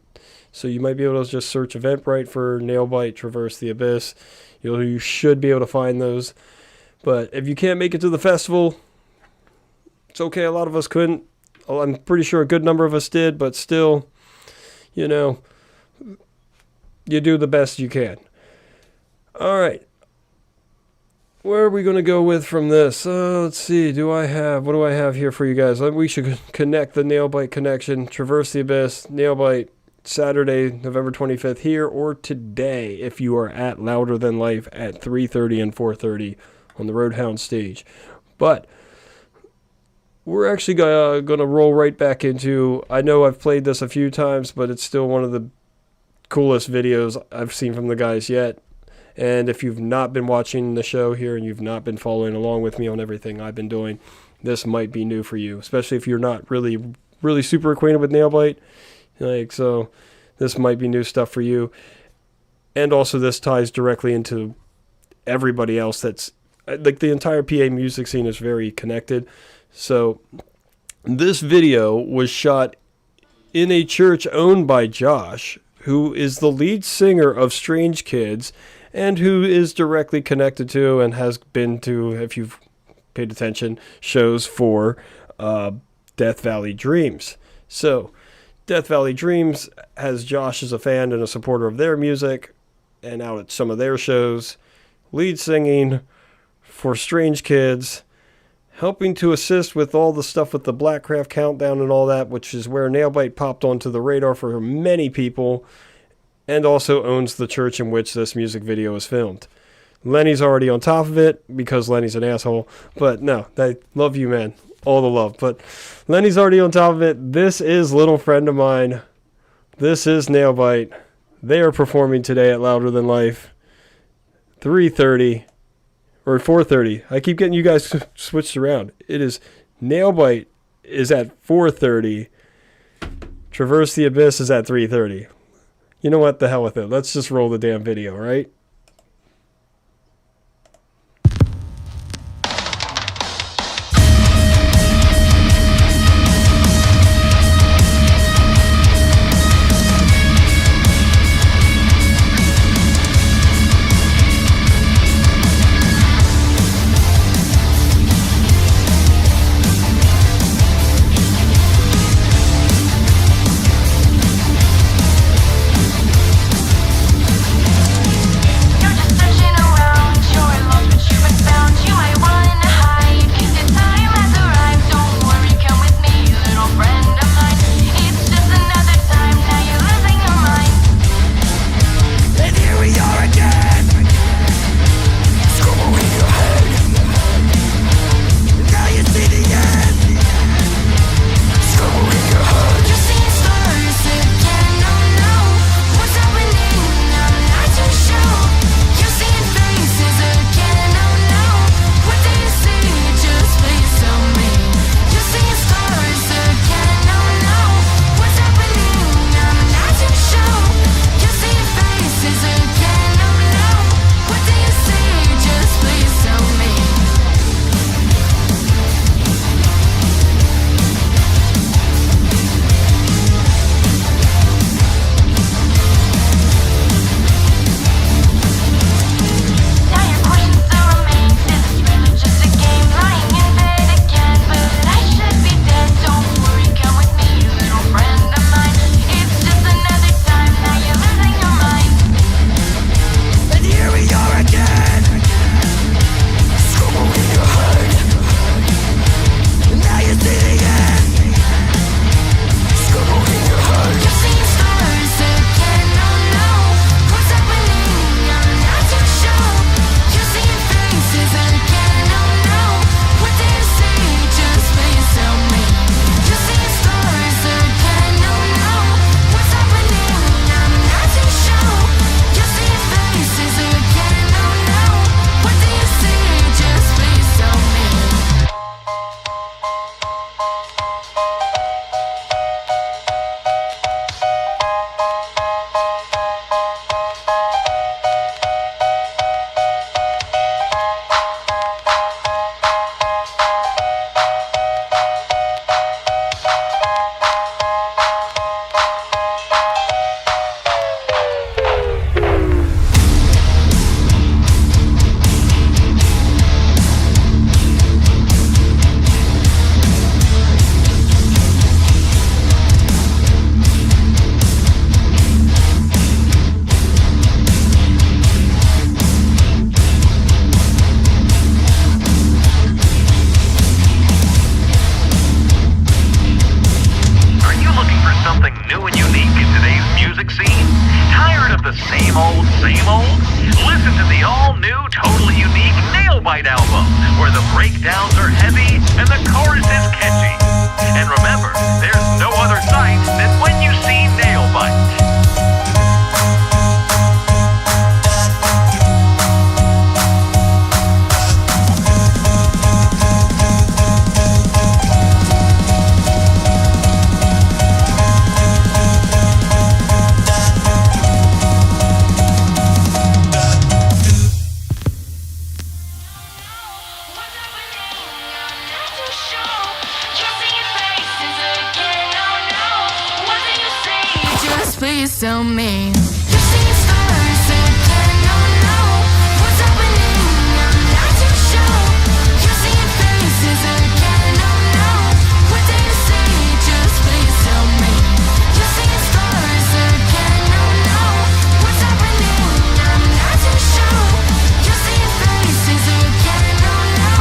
so you might be able to just search Eventbrite for Nailbite, Traverse the Abyss. You should be able to find those. But if you can't make it to the festival, it's okay. A lot of us couldn't. I'm pretty sure a good number of us did, but still, you do the best you can. All right. where are we going to go with from this? Let's see. What do I have here for you guys? We should connect the Nailbite connection. Traverse the Abyss, Nailbite, Saturday, November 25th here, or today if you are at Louder Than Life at 3:30 and 4:30 on the Roadhound stage. But we're actually going to roll right back into, I know I've played this a few times, but it's still one of the coolest videos I've seen from the guys yet. And if you've not been watching the show here and you've not been following along with me on everything I've been doing, this might be new for you, especially if you're not really super acquainted with Nailbite. So this might be new stuff for you. And also this ties directly into everybody else that's, like, the entire PA music scene is very connected. So this video was shot in a church owned by Josh, who is the lead singer of Strange Kids, and who is directly connected to and has been to, if you've paid attention, shows for Death Valley Dreams. So Death Valley Dreams has Josh as a fan and a supporter of their music, and out at some of their shows, lead singing for Strange Kids, helping to assist with all the stuff with the Blackcraft Countdown and all that, which is where Nailbite popped onto the radar for many people, and also owns the church in which this music video is filmed. Lenny's already on top of it because Lenny's an asshole, but no, I love you, man. All the love, but Lenny's already on top of it. This is Little Friend of Mine. This is Nailbite. They are performing today at Louder Than Life, 3:30 or 4:30. I keep getting you guys switched around. It is Nailbite is at 4:30. Traverse the Abyss is at 3:30. You know what? The hell with it. Let's just roll the damn video, right? same old? Listen to the all-new, totally unique Nailbite album, where the breakdowns are heavy and the chorus is catchy. And remember, there's no other sight than when you see Nailbite. Please tell me. You see stars again, oh no. What's happening? I'm not too sure. You see faces again, oh no. What do you see? Just please tell me. You see stars again, oh no. What's happening? I'm not too sure. You see faces again, oh no.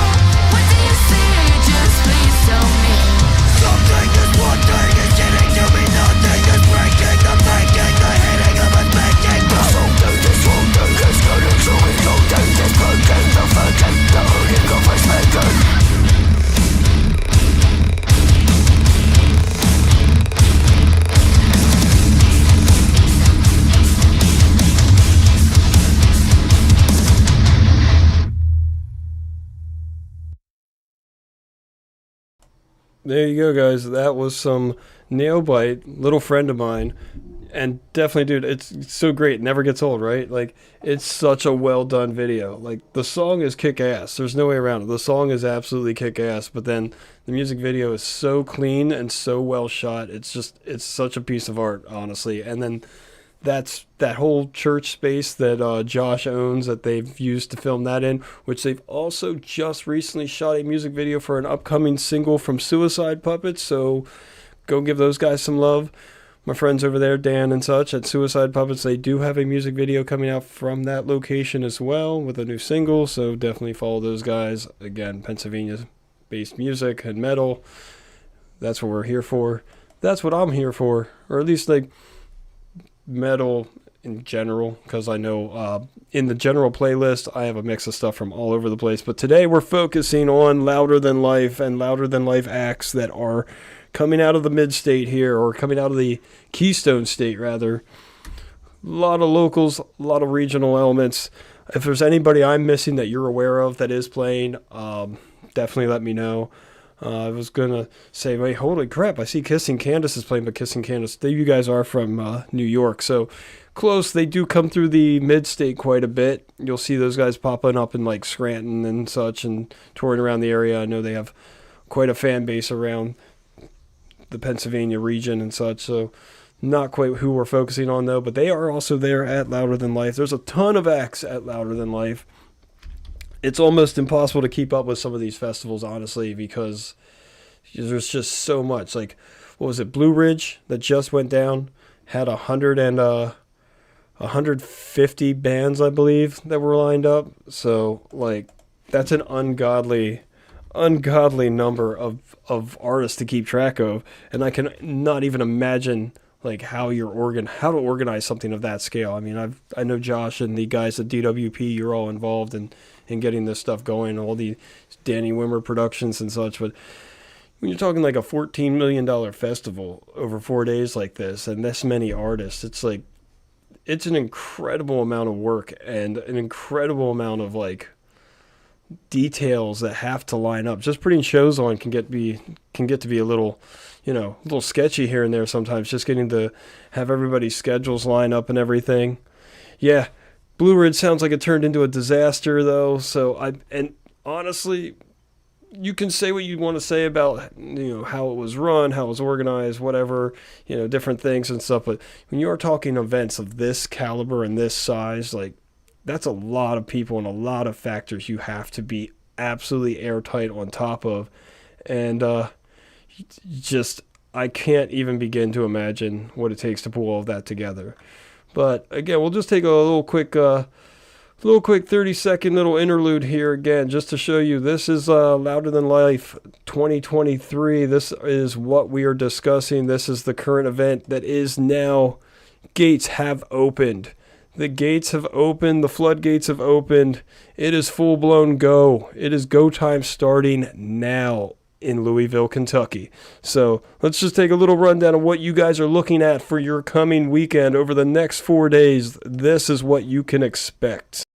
What do you see? Just please tell me. Something is wanting, is getting to me, nothing is breaking, the breaking, the hitting of us making. The something is wanting, is getting to me, nothing is breaking, the faking, the hurting of us making. There you go, guys. That was some Nailbite, little friend of mine. And definitely, dude, it's so great. It never gets old, right? Like, it's such a well done video. Like, the song is kick ass. There's no way around it. The song is absolutely kick ass. But then the music video is so clean and so well shot. It's such a piece of art, honestly. And then that's that whole church space that Josh owns that they've used to film that in, which they've also just recently shot a music video for an upcoming single from Suicide Puppets. So go give those guys some love. My friends over there, Dan and such at Suicide Puppets, they do have a music video coming out from that location as well with a new single. So definitely follow those guys. Again, Pennsylvania-based music and metal. That's what we're here for. That's what I'm here for, or at least like metal in general, because I know in the general playlist I have a mix of stuff from all over the place, but today we're focusing on Louder Than Life and Louder Than Life acts that are coming out of the mid-state here, or coming out of the Keystone State rather. A lot of locals, a lot of regional elements. If there's anybody I'm missing that you're aware of that is playing, definitely let me know. I was going to say, wait, holy crap, I see Kissing Candace is playing, but Kissing Candace, you guys are from New York, so close. They do come through the mid-state quite a bit. You'll see those guys popping up in like Scranton and such and touring around the area. I know they have quite a fan base around the Pennsylvania region and such, so not quite who we're focusing on though, but they are also there at Louder Than Life. There's a ton of acts at Louder Than Life. It's almost impossible to keep up with some of these festivals, honestly, because there's just so much. Like, what was it, Blue Ridge that just went down had 150 bands, I believe, that were lined up. So, like, that's an ungodly number of artists to keep track of, and I can not even imagine like how to organize something of that scale. I mean, I know Josh and the guys at DWP, you're all involved in getting this stuff going, all the Danny Wimmer productions and such, but when you're talking like a $14 million festival over 4 days like this and this many artists, it's like, it's an incredible amount of work and an incredible amount of like details that have to line up. Just putting shows on can get to be a little, a little sketchy here and there sometimes, just getting to have everybody's schedules line up and everything. Yeah, Blue Ridge sounds like it turned into a disaster though, and honestly, you can say what you want to say about, how it was run, how it was organized, whatever, different things and stuff, but when you are talking events of this caliber and this size, like, that's a lot of people and a lot of factors you have to be absolutely airtight on top of. And I can't even begin to imagine what it takes to pull all of that together. But again, we'll just take a little quick 30-second little interlude here again, just to show you this is Louder Than Life 2023. This is what we are discussing. This is the current event that is now. Gates have opened. The gates have opened. The floodgates have opened. It is full-blown go. It is go time starting now in Louisville, Kentucky. So let's just take a little rundown of what you guys are looking at for your coming weekend over the next 4 days. This is what you can expect.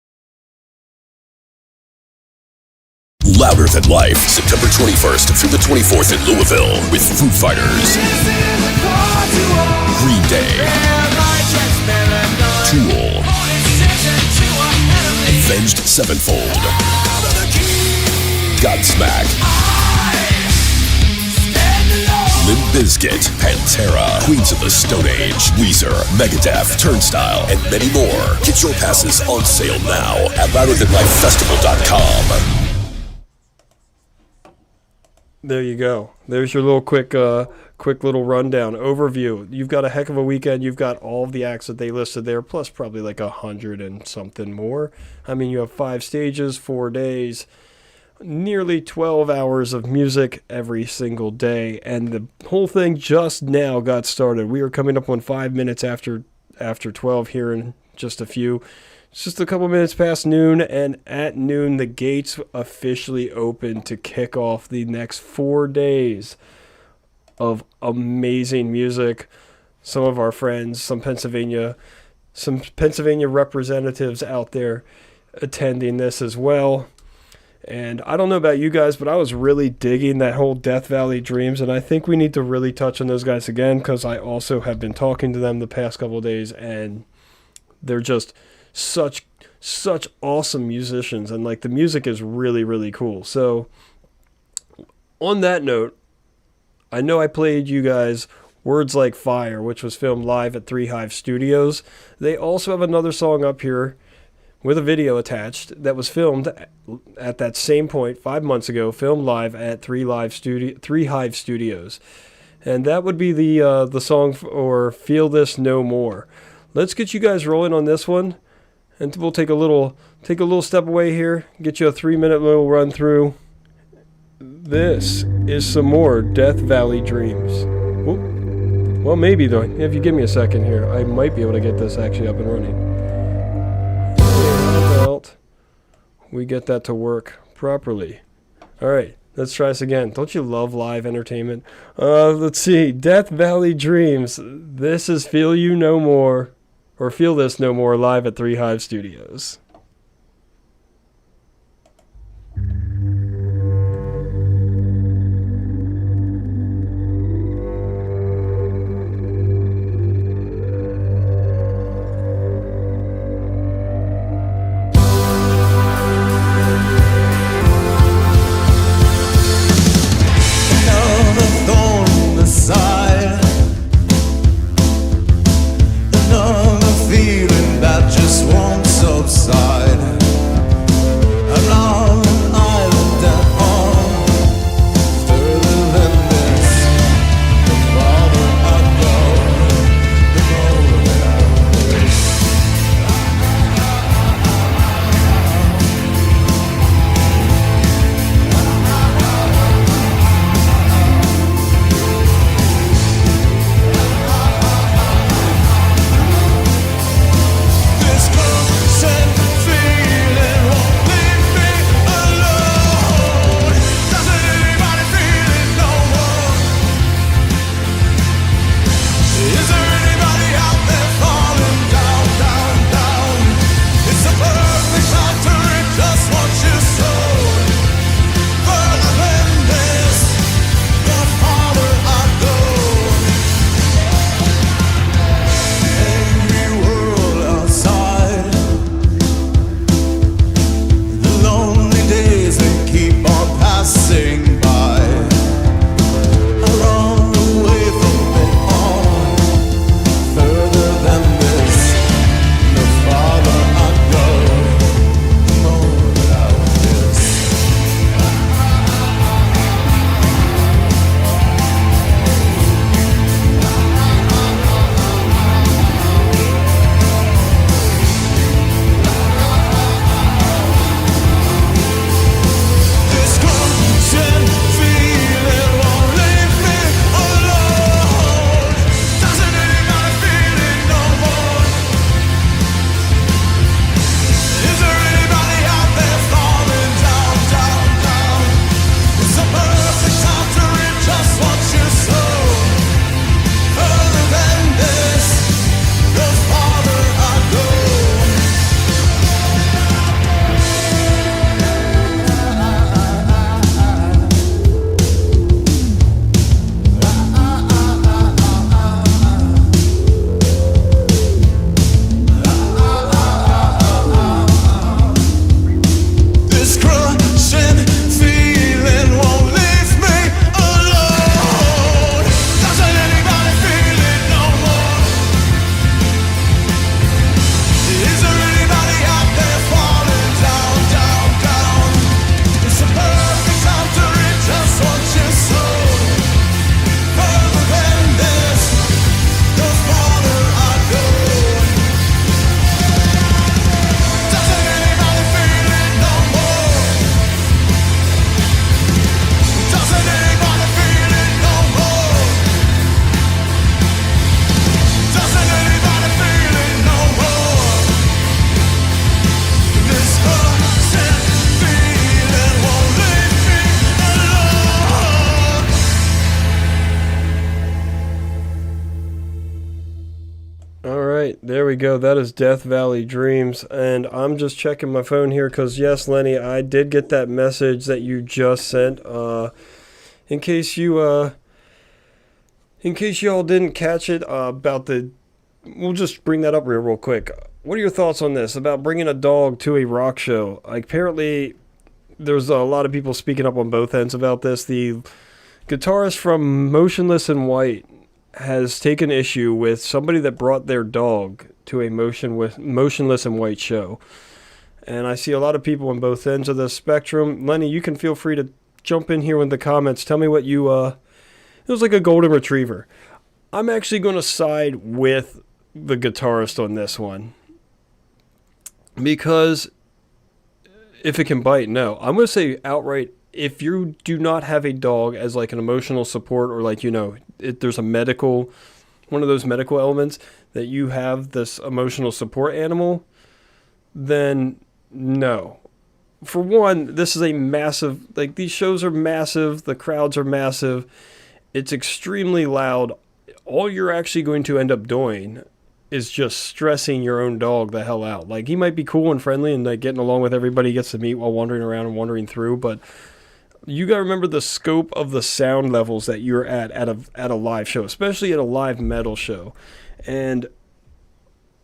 Louder Than Life, September 21st through the 24th in Louisville with Foo Fighters, Green Day, Tool, Avenged Sevenfold, Godsmack, Limp Bizkit, Pantera, Queens of the Stone Age, Weezer, Megadeth, Turnstile, and many more. Get your passes on sale now at louderthanlifefestival.com. There you go. There's your little quick little rundown overview. You've got a heck of a weekend. You've got all of the acts that they listed there, plus probably like 100 and something more. I mean, you have 5 stages, 4 days, nearly 12 hours of music every single day, and the whole thing just now got started. We are coming up on 5 minutes after 12 here in just a few. It's just a couple minutes past noon, and at noon the gates officially open to kick off the next 4 days of amazing music. Some of our friends, some Pennsylvania representatives out there attending this as well. And I don't know about you guys, but I was really digging that whole Death Valley Dreams, and I think we need to really touch on those guys again, because I also have been talking to them the past couple of days, and they're just such awesome musicians, and like the music is really, really cool. So on that note, I know I played you guys Words Like Fire, which was filmed live at 3 Hive Studios. They also have another song up here with a video attached that was filmed at that same point 5 months ago, filmed live at 3 Hive Studios. And that would be the song or Feel This No More. Let's get you guys rolling on this one, and we'll take a little step away here, get you a 3-minute little run through. This is some more Death Valley Dreams. Well, maybe though. If you give me a second here, I might be able to get this actually up and running. How about we get that to work properly? All right, let's try this again. Don't you love live entertainment? Let's see. Death Valley Dreams. This is Feel You No More, or Feel This No More, live at 3 Hive Studios. Another feeling that just won't subside. All right, there we go. That is Death Valley Dreams, and I'm just checking my phone here because yes, Lenny, I did get that message that you just sent. In case y'all didn't catch it, about the, we'll just bring that up real quick. What are your thoughts on this about bringing a dog to a rock show? Like, apparently, there's a lot of people speaking up on both ends about this. The guitarist from Motionless in White has taken issue with somebody that brought their dog to a Motionless in White show. And I see a lot of people on both ends of the spectrum. Lenny, you can feel free to jump in here in the comments. Tell me what you, it was like a golden retriever. I'm actually going to side with the guitarist on this one. Because if it can bite, no. I'm going to say outright, if you do not have a dog as like an emotional support or like, there's a medical, one of those medical elements that you have this emotional support animal, then no. For one, this is a massive, like these shows are massive, the crowds are massive, it's extremely loud. All you're actually going to end up doing is just stressing your own dog the hell out. Like, he might be cool and friendly and like getting along with everybody he gets to meet while wandering around and wandering through, but you got to remember the scope of the sound levels that you're at a live show, especially at a live metal show. And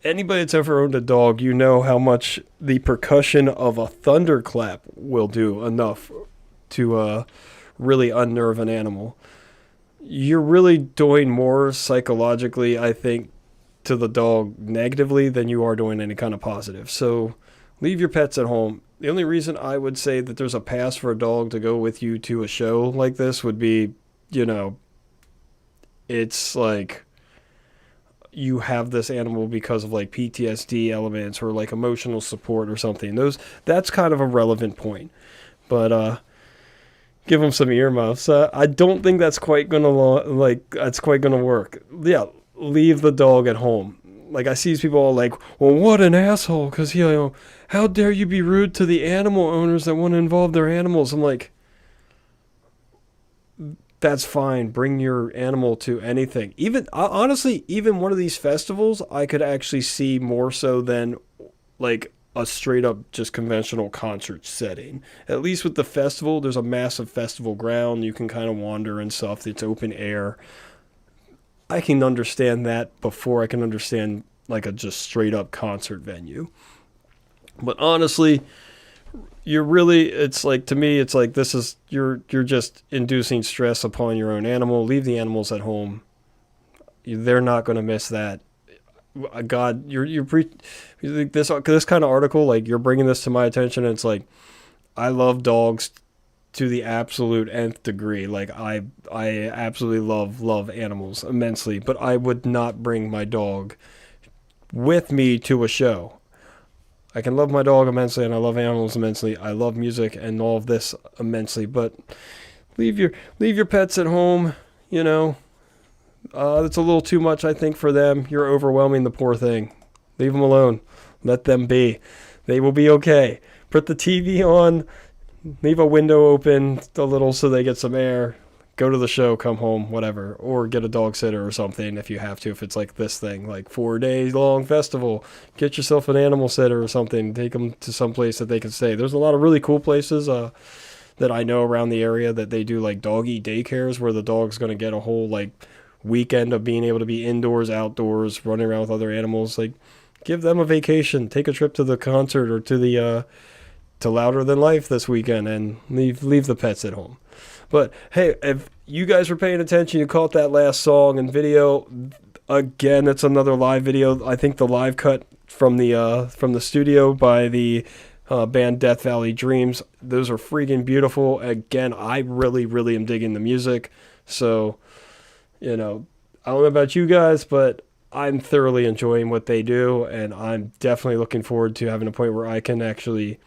anybody that's ever owned a dog, you know how much the percussion of a thunderclap will do enough to really unnerve an animal. You're really doing more psychologically, I think, to the dog negatively than you are doing any kind of positive. So leave your pets at home. The only reason I would say that there's a pass for a dog to go with you to a show like this would be, it's like you have this animal because of like PTSD elements or like emotional support or something. That's kind of a relevant point. But give them some earmuffs. I don't think that's quite gonna work. Yeah, leave the dog at home. Like, I see these people all like, well, what an asshole, because, how dare you be rude to the animal owners that want to involve their animals? I'm like, that's fine. Bring your animal to anything. Honestly, even one of these festivals, I could actually see more so than, like, a straight up just conventional concert setting. At least with the festival, there's a massive festival ground. You can kind of wander and stuff. It's open air. I can understand that before I can understand like a just straight up concert venue. But honestly, it's like, to me, it's like you're just inducing stress upon your own animal. Leave the animals at home. They're not going to miss that. God, this kind of article, like, you're bringing this to my attention, and it's like, I love dogs to the absolute nth degree. Like, I absolutely love animals immensely, but I would not bring my dog with me to a show. I can love my dog immensely, and I love animals immensely. I love music and all of this immensely, but leave your pets at home. It's a little too much, I think, for them. You're overwhelming the poor thing. Leave them alone. Let them be. They will be okay. Put the TV on. Leave a window open a little so they get some air. Go to the show, come home, whatever. Or get a dog sitter or something if you have to. If it's like this thing, like 4 days long festival, get yourself an animal sitter or something. Take them to some place that they can stay. There's a lot of really cool places that I know around the area that they do like doggy daycares where the dog's going to get a whole like weekend of being able to be indoors, outdoors, running around with other animals. Like, give them a vacation. Take a trip to the concert or to the to Louder Than Life this weekend, and leave the pets at home. But hey, if you guys were paying attention, you caught that last song and video. Again, it's another live video. I think the live cut from the studio by the band Death Valley Dreams. Those are freaking beautiful. Again, I really, really am digging the music. So, I don't know about you guys, but I'm thoroughly enjoying what they do, and I'm definitely looking forward to having a point where I can actually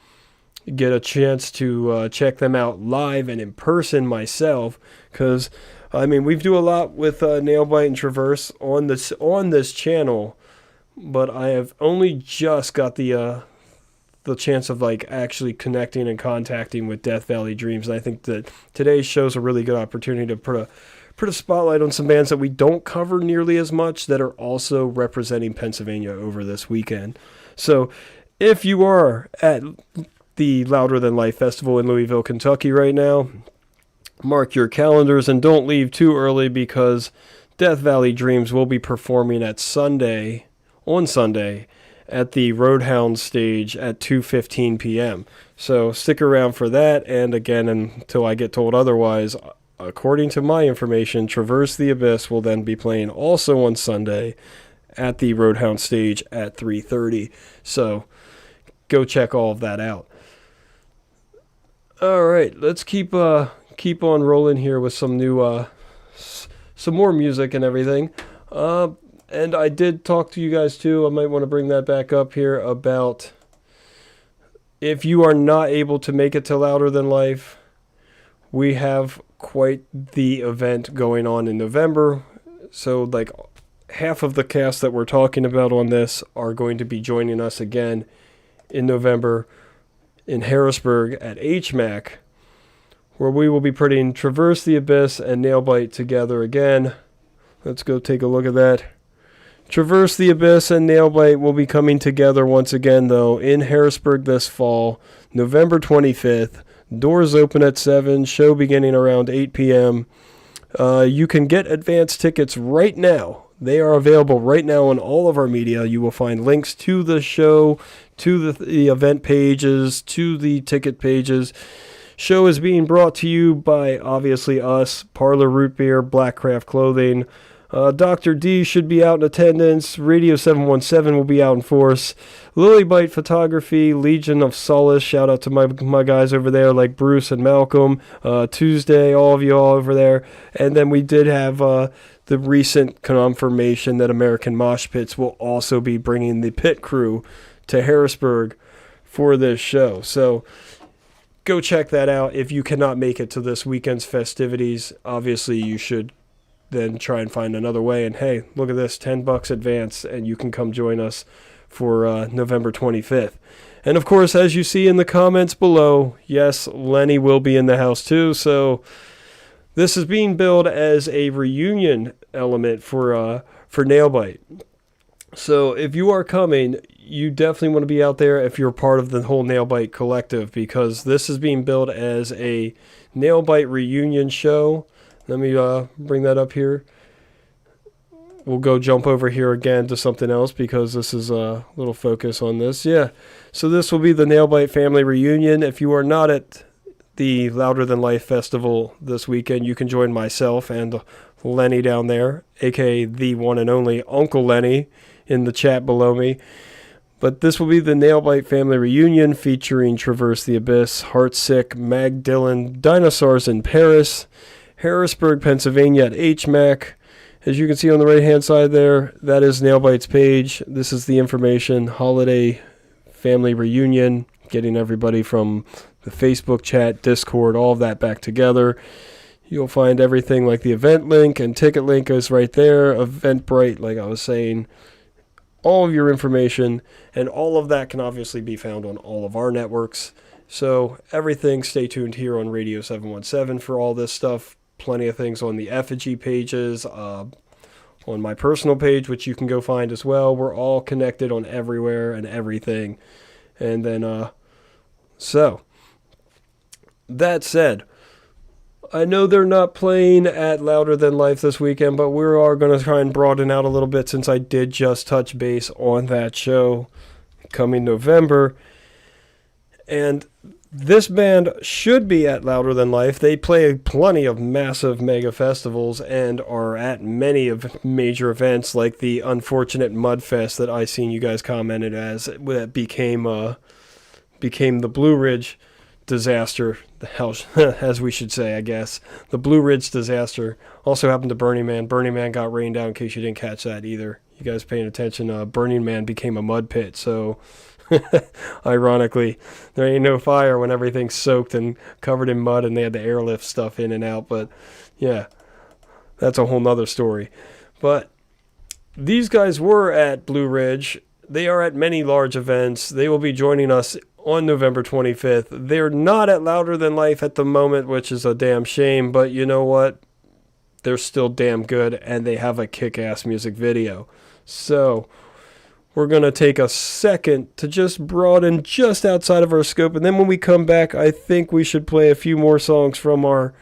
get a chance to check them out live and in person myself, because we do a lot with Nailbite and Traverse on this channel, but I have only just got the chance of like actually connecting and contacting with Death Valley Dreams, and I think that today's show is a really good opportunity to put put a spotlight on some bands that we don't cover nearly as much that are also representing Pennsylvania over this weekend. So if you are at the Louder Than Life Festival in Louisville, Kentucky right now, mark your calendars and don't leave too early, because Death Valley Dreams will be performing on Sunday at the Roadhound stage at 2:15 p.m. So stick around for that, and again, until I get told otherwise, according to my information, Traverse the Abyss will then be playing also on Sunday at the Roadhound stage at 3:30. So go check all of that out. All right, let's keep on rolling here with some new some more music and everything. And I did talk to you guys too. I might want to bring that back up here about if you are not able to make it to Louder Than Life, we have quite the event going on in November. So like half of the cast that we're talking about on this are going to be joining us again in November in Harrisburg at HMAC, where we will be putting Traverse the Abyss and Nailbite together again. Let's go take a look at that. Traverse the Abyss and Nailbite will be coming together once again, though, in Harrisburg this fall, November 25th. Doors open at 7, show beginning around 8 p.m. You can get advance tickets right now. They are available right now on all of our media. You will find links to the show, to the event pages, to the ticket pages. Show is being brought to you by, obviously, us, Parlor Root Beer, Black Craft Clothing. Dr. D should be out in attendance. Radio 717 will be out in force. Lilybite Photography, Legion of Solace. Shout out to my guys over there like Bruce and Malcolm. Tuesday, all of you all over there. And then we did have the recent confirmation that American Mosh Pits will also be bringing the pit crew to Harrisburg for this show. So go check that out. If you cannot make it to this weekend's festivities, obviously you should then try and find another way. And hey, look at this, $10 advance, and you can come join us for November 25th. And of course, as you see in the comments below, yes, Lenny will be in the house too. So this is being billed as a reunion element for Nailbite. So if you are coming, you definitely want to be out there if you're part of the whole Nailbite collective, because this is being billed as a Nailbite reunion show. Let me bring that up here. We'll go jump over here again to something else because this is a little focus on this. Yeah, so this will be the Nailbite family reunion. If you are not at the Louder Than Life Festival this weekend, you can join myself and Lenny down there, aka the one and only Uncle Lenny, in the chat below me. But this will be the Nailbite family reunion featuring Traverse the Abyss, Heartsick, Mag Dylan, Dinosaurs in Paris, Harrisburg, Pennsylvania at HMAC. As you can see on the right-hand side there, that is Nailbite's page. This is the information, holiday family reunion, getting everybody from the Facebook chat, Discord, all of that back together. You'll find everything like the event link and ticket link is right there, Eventbrite, like I was saying. All of your information, and all of that can obviously be found on all of our networks. So everything, stay tuned here on Radio 717 for all this stuff. Plenty of things on the effigy pages, on my personal page, which you can go find as well. We're all connected on everywhere and everything. And then, so, that said, I know they're not playing at Louder Than Life this weekend, but we are going to try and broaden out a little bit since I did just touch base on that show coming November. And this band should be at Louder Than Life. They play plenty of massive mega festivals and are at many of major events like the unfortunate Mudfest that I seen you guys commented as that became the Blue Ridge disaster, as we should say, I guess. The Blue Ridge disaster also happened to Burning Man. Burning Man got rained out, in case you didn't catch that either. You guys paying attention, Burning Man became a mud pit, so ironically, there ain't no fire when everything's soaked and covered in mud and they had to airlift stuff in and out. But yeah, that's a whole nother story. But these guys were at Blue Ridge. They are at many large events. They will be joining us on November 25th. They're not at Louder Than Life at the moment, which is a damn shame, but you know what? they're still damn good, and they have a kick-ass music video. So we're going to take a second to just broaden just outside of our scope, and then when we come back, I think we should play a few more songs from our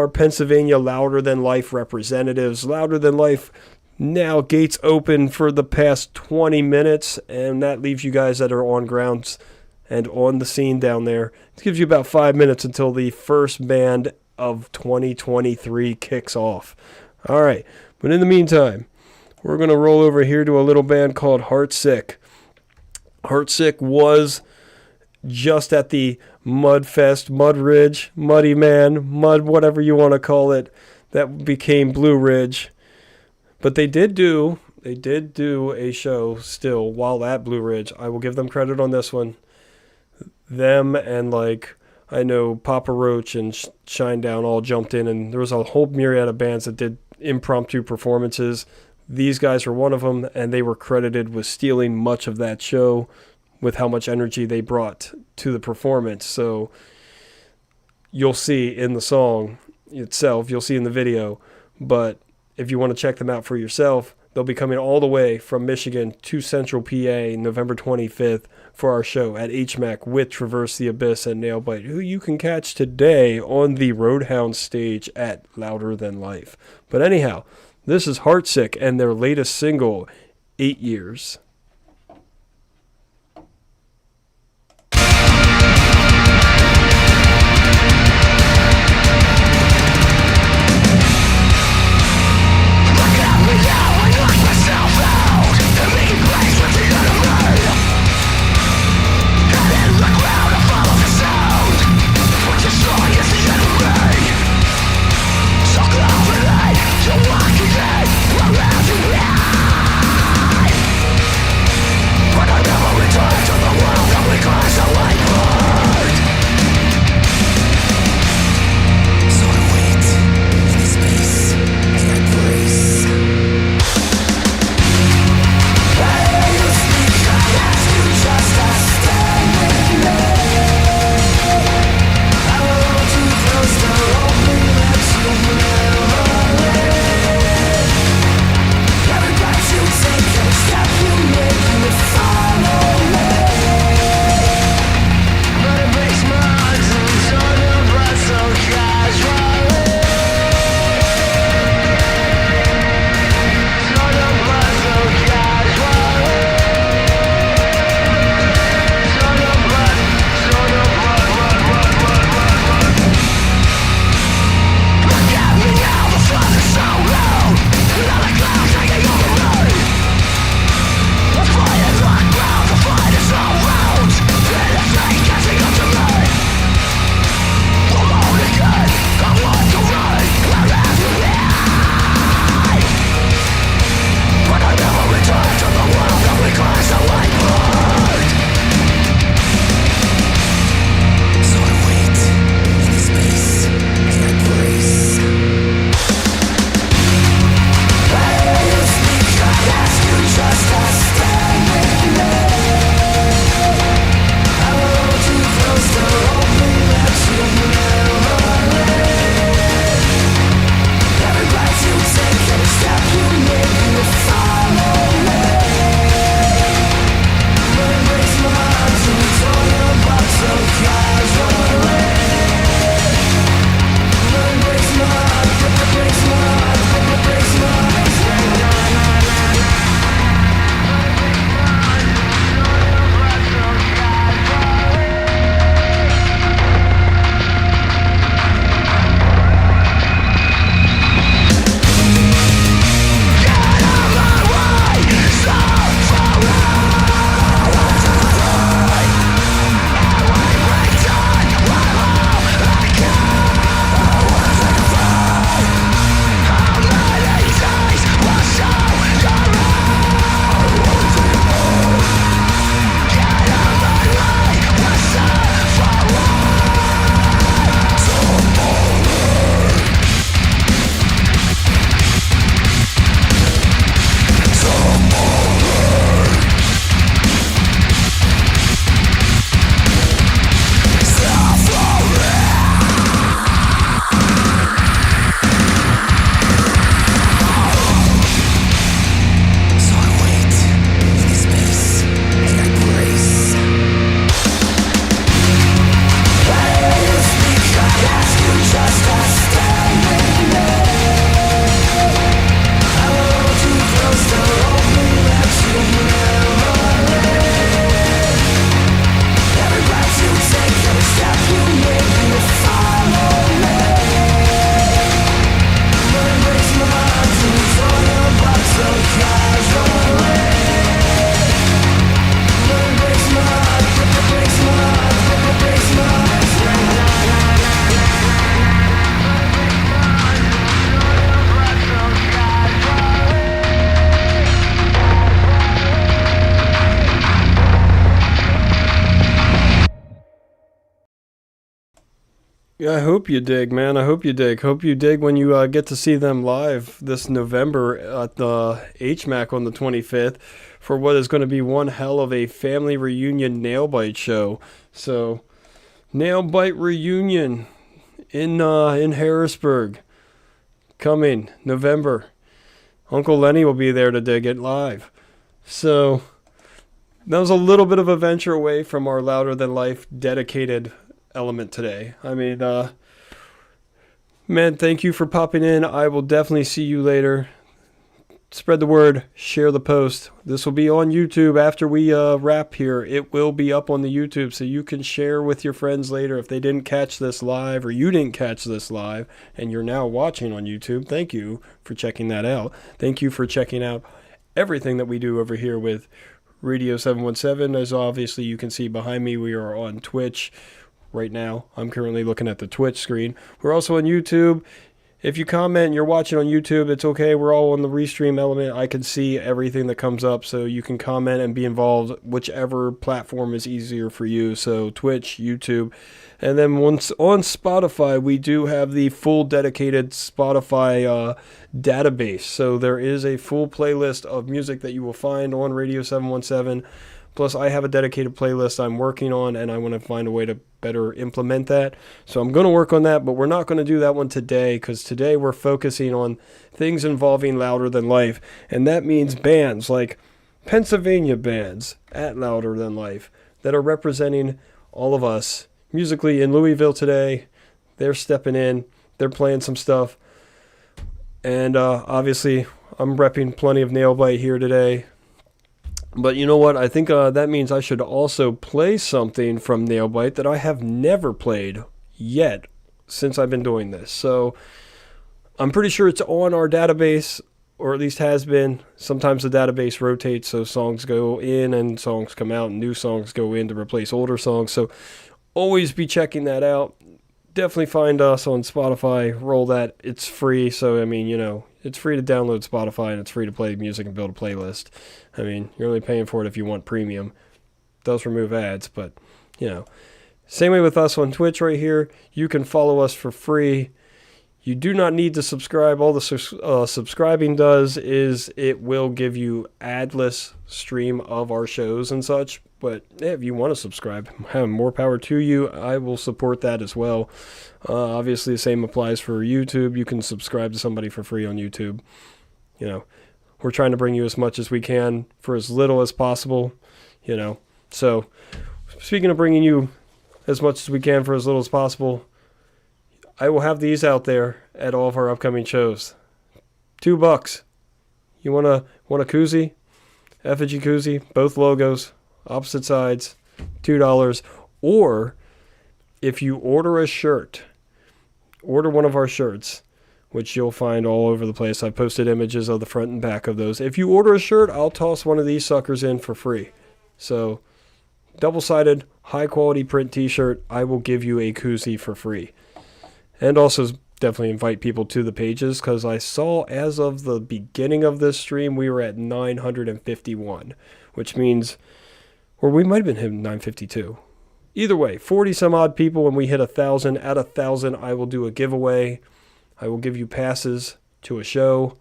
Pennsylvania Louder Than Life representatives. Louder Than Life now gates open for the past 20 minutes, and that leaves you guys that are on grounds and on the scene down there. It gives you about 5 minutes until the first band of 2023 kicks off. All right, but in the meantime, we're going to roll over here to a little band called Heartsick. Heartsick was just at the Mudfest, Mud Ridge, Muddy Man, Mud, whatever you want to call it, that became Blue Ridge. But they did do a show still while at Blue Ridge. I will give them credit on this one. Them and I know Papa Roach and Shinedown all jumped in, and there was a whole myriad of bands that did impromptu performances. These guys were one of them, and they were credited with stealing much of that show with how much energy they brought to the performance. So you'll see in the song itself, you'll see in the video, but if you want to check them out for yourself, they'll be coming all the way from Michigan to Central PA November 25th for our show at HMAC with Traverse the Abyss and Nailbite, who you can catch today on the Roadhound stage at Louder Than Life. But anyhow, this is Heartsick and their latest single, 8 Years. You're walking in, around you. Yeah, I hope you dig, man. I hope you dig. Hope you dig when you get to see them live this November at the HMAC on the 25th for what is going to be one hell of a family reunion nail bite show. So, nail bite reunion in Harrisburg coming November. Uncle Lenny will be there to dig it live. So, that was a little bit of a venture away from our Louder Than Life dedicated element today. I mean, man, thank you for popping in. I will definitely see you later. Spread the word, share the post. This will be on YouTube after we wrap here. It will be up on the YouTube, so you can share with your friends later if they didn't catch this live or you didn't catch this live and you're now watching on YouTube. Thank you for checking that out. Thank you for checking out everything that we do over here with Radio 717. As obviously you can see behind me, we are on Twitch right now. I'm currently looking at the Twitch screen. We're also on YouTube. If you comment and you're watching on YouTube, it's okay. We're all on the restream element. I can see everything that comes up, so you can comment and be involved, whichever platform is easier for you. So Twitch, YouTube. And then once on Spotify, we do have the full dedicated Spotify database. So there is a full playlist of music that you will find on Radio 717. Plus, I have a dedicated playlist I'm working on, and I want to find a way to better implement that. So I'm going to work on that, but we're not going to do that one today, because today we're focusing on things involving Louder Than Life. And that means bands like Pennsylvania bands at Louder Than Life that are representing all of us musically in Louisville today. They're stepping in. They're playing some stuff. And obviously, I'm repping plenty of Nailbite here today. But you know what? I think that means I should also play something from Nailbite that I have never played yet since I've been doing this. So I'm pretty sure it's on our database, or at least has been. Sometimes the database rotates, so songs go in and songs come out, and new songs go in to replace older songs. So always be checking that out. Definitely find us on Spotify. Roll that. It's free, so I mean, you know, it's free to download Spotify, and it's free to play music and build a playlist. I mean, you're only paying for it if you want premium. It does remove ads, but, you know. Same way with us on Twitch right here. You can follow us for free. You do not need to subscribe. All the subscribing does is it will give you adless stream of our shows and such. But if you want to subscribe, have more power to you. I will support that as well. Obviously, the same applies for YouTube. You can subscribe to somebody for free on YouTube. You know, we're trying to bring you as much as we can for as little as possible. You know, so speaking of bringing you as much as we can for as little as possible, I will have these out there at all of our upcoming shows. $2. You want a koozie? Effigy koozie, both logos, opposite sides, $2. Or if you order a shirt, order one of our shirts, which you'll find all over the place. I've posted images of the front and back of those. If you order a shirt, I'll toss one of these suckers in for free. So, double-sided, high-quality print t-shirt, I will give you a koozie for free. And also definitely invite people to the pages, because I saw as of the beginning of this stream, we were at 951, which means, or we might have been hitting 952. Either way, 40 some odd people when we hit 1,000. At 1,000, I will do a giveaway. I will give you passes to a show,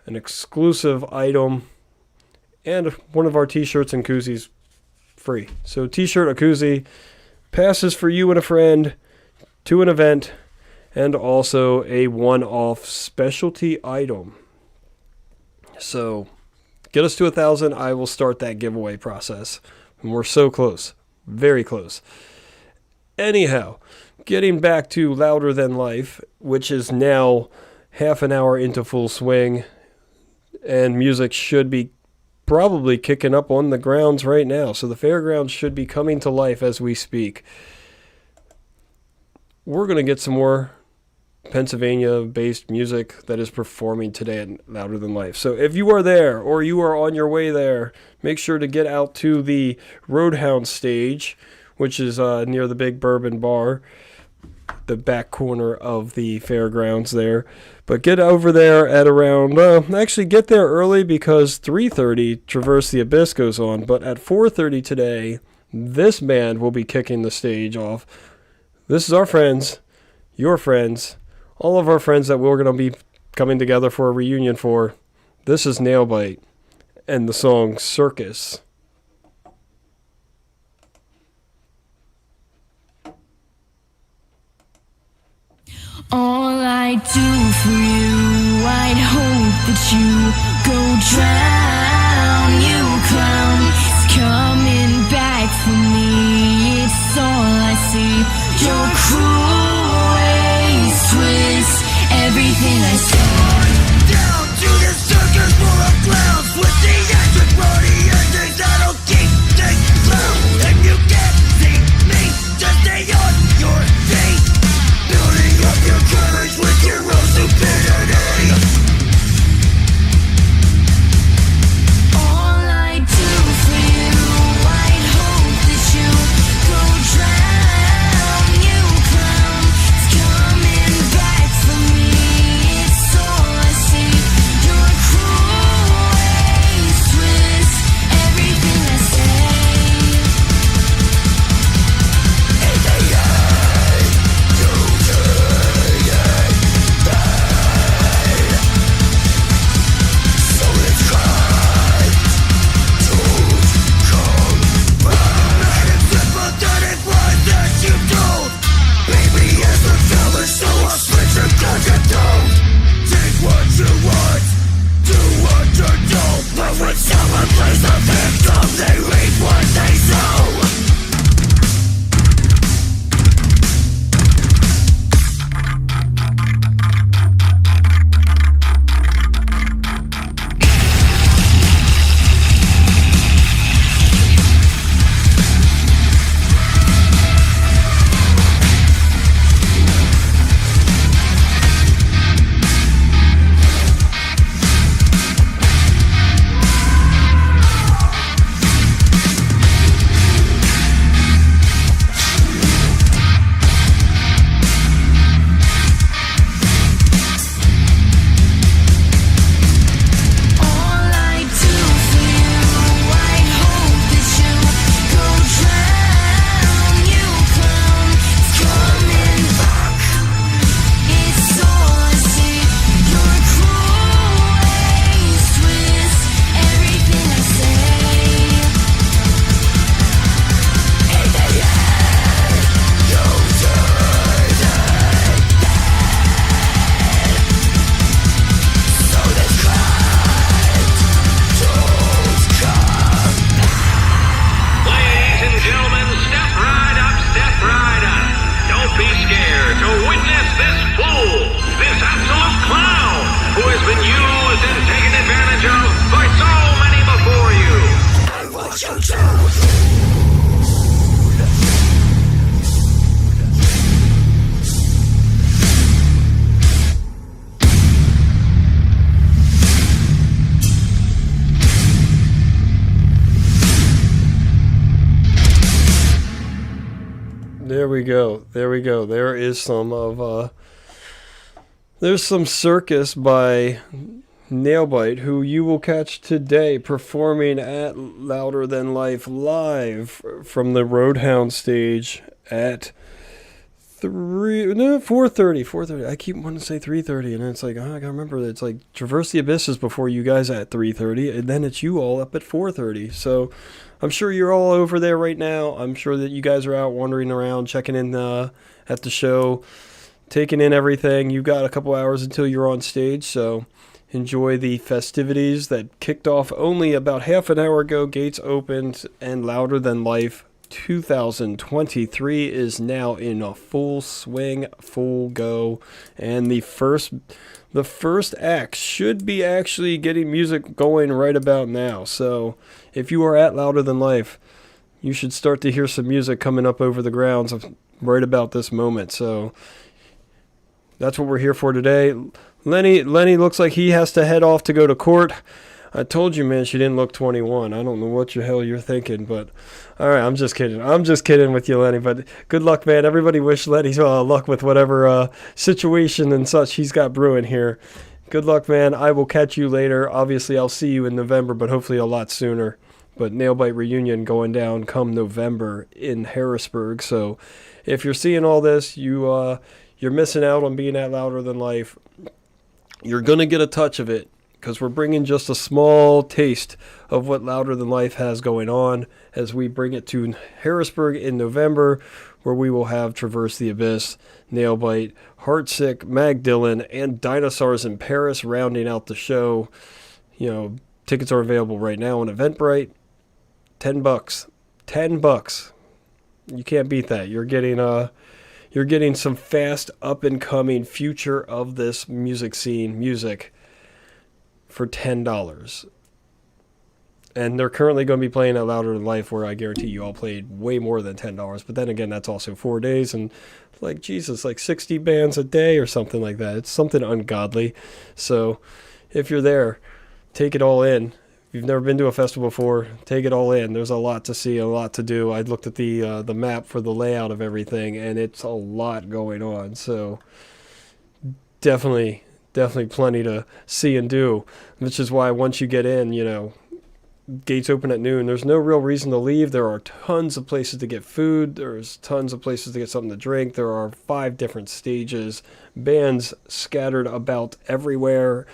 an exclusive item, and one of our t-shirts and koozies free. So t-shirt, a koozie, passes for you and a friend to an event, and also a one-off specialty item. So get us to 1,000. I will start that giveaway process. And we're so close. Very close. Anyhow, getting back to Louder Than Life, which is now half an hour into full swing, and music should be probably kicking up on the grounds right now. So the fairgrounds should be coming to life as we speak. We're going to get some more Pennsylvania-based music that is performing today at Louder Than Life. So if you are there, or you are on your way there, make sure to get out to the Roadhound stage, which is near the Big Bourbon Bar, the back corner of the fairgrounds there. But get over there at around, actually get there early, because 3:30 Traverse the Abyss goes on. But at 4:30 today, this band will be kicking the stage off. This is our friends, your friends, all of our friends that we're going to be coming together for a reunion for. This is Nailbite and the song Circus. All I do for you, I'd hope that you go drown. You clown, it's coming back for me. It's all I see. Your cruel ways twist everything I say. Down to the circus full of clowns with the electric body endings that'll keep things low. And you can't see me, just stay on your feet, building up your courage with your own stupidity. All I do for you, I'd hope that you go drown. You clown, it's coming back for me. It's all I see. Your cruel ways twist everything I say. Sympathetic lies that you told. Baby, as a villain, so I'll switch your don't. Take what you want, do what you're told. But when someone plays the victim, they reap what they sow. All I do for you, I'd hope that you go drown. You clown, it's coming back. It's all I see. Your cruel ways twist everything I say. Ladies and gentlemen, step right up, step right up. Don't be scared to witness this fool, this absolute clown, who has been used and taken advantage of by so many before you. There we go. There we go. There is there's some Circus by Nailbite, who you will catch today performing at Louder Than Life live from the Roadhound stage at 4:30. I keep wanting to say 3:30, and it's like, I gotta remember that it's like Traverse the Abyss is before you guys at 3:30, and then it's you all up at 4:30. So I'm sure you're all over there right now. I'm sure that you guys are out wandering around, checking in at the show, taking in everything. You've got a couple hours until you're on stage, so enjoy the festivities that kicked off only about half an hour ago. Gates opened, and Louder Than Life 2023 is now in a full swing, full go, and the first act should be actually getting music going right about now. So if you are at Louder Than Life, you should start to hear some music coming up over the grounds of right about this moment. So that's what we're here for today. Lenny looks like he has to head off to go to court. I told you, man, she didn't look 21. I don't know what the hell you're thinking, but all right, I'm just kidding. I'm just kidding with you, Lenny, but good luck, man. Everybody wish Lenny luck with whatever situation and such he's got brewing here. Good luck, man. I will catch you later. Obviously, I'll see you in November, but hopefully a lot sooner. But Nailbite Reunion going down come November in Harrisburg. So if you're seeing all this, you you're missing out on being at Louder Than Life. You're going to get a touch of it because we're bringing just a small taste of what Louder Than Life has going on as we bring it to Harrisburg in November, where we will have Traverse the Abyss, Nailbite, Heartsick, Mag Dylan, and Dinosaurs in Paris rounding out the show. You know, tickets are available right now on Eventbrite. $10. $10. You can't beat that. You're getting some fast, up-and-coming future of this music scene music for $10. And they're currently going to be playing at Louder Than Life, where I guarantee you all played way more than $10. But then again, that's also 4 days, and like Jesus, like 60 bands a day or something like that. It's something ungodly. So if you're there, take it all in. If you've never been to a festival before, take it all in. There's a lot to see, a lot to do. I looked at the map for the layout of everything, and it's a lot going on. So definitely plenty to see and do, which is why once you get in, you know, gates open at noon. There's no real reason to leave. There are tons of places to get food. There's tons of places to get something to drink. There are 5 different stages, bands scattered about everywhere.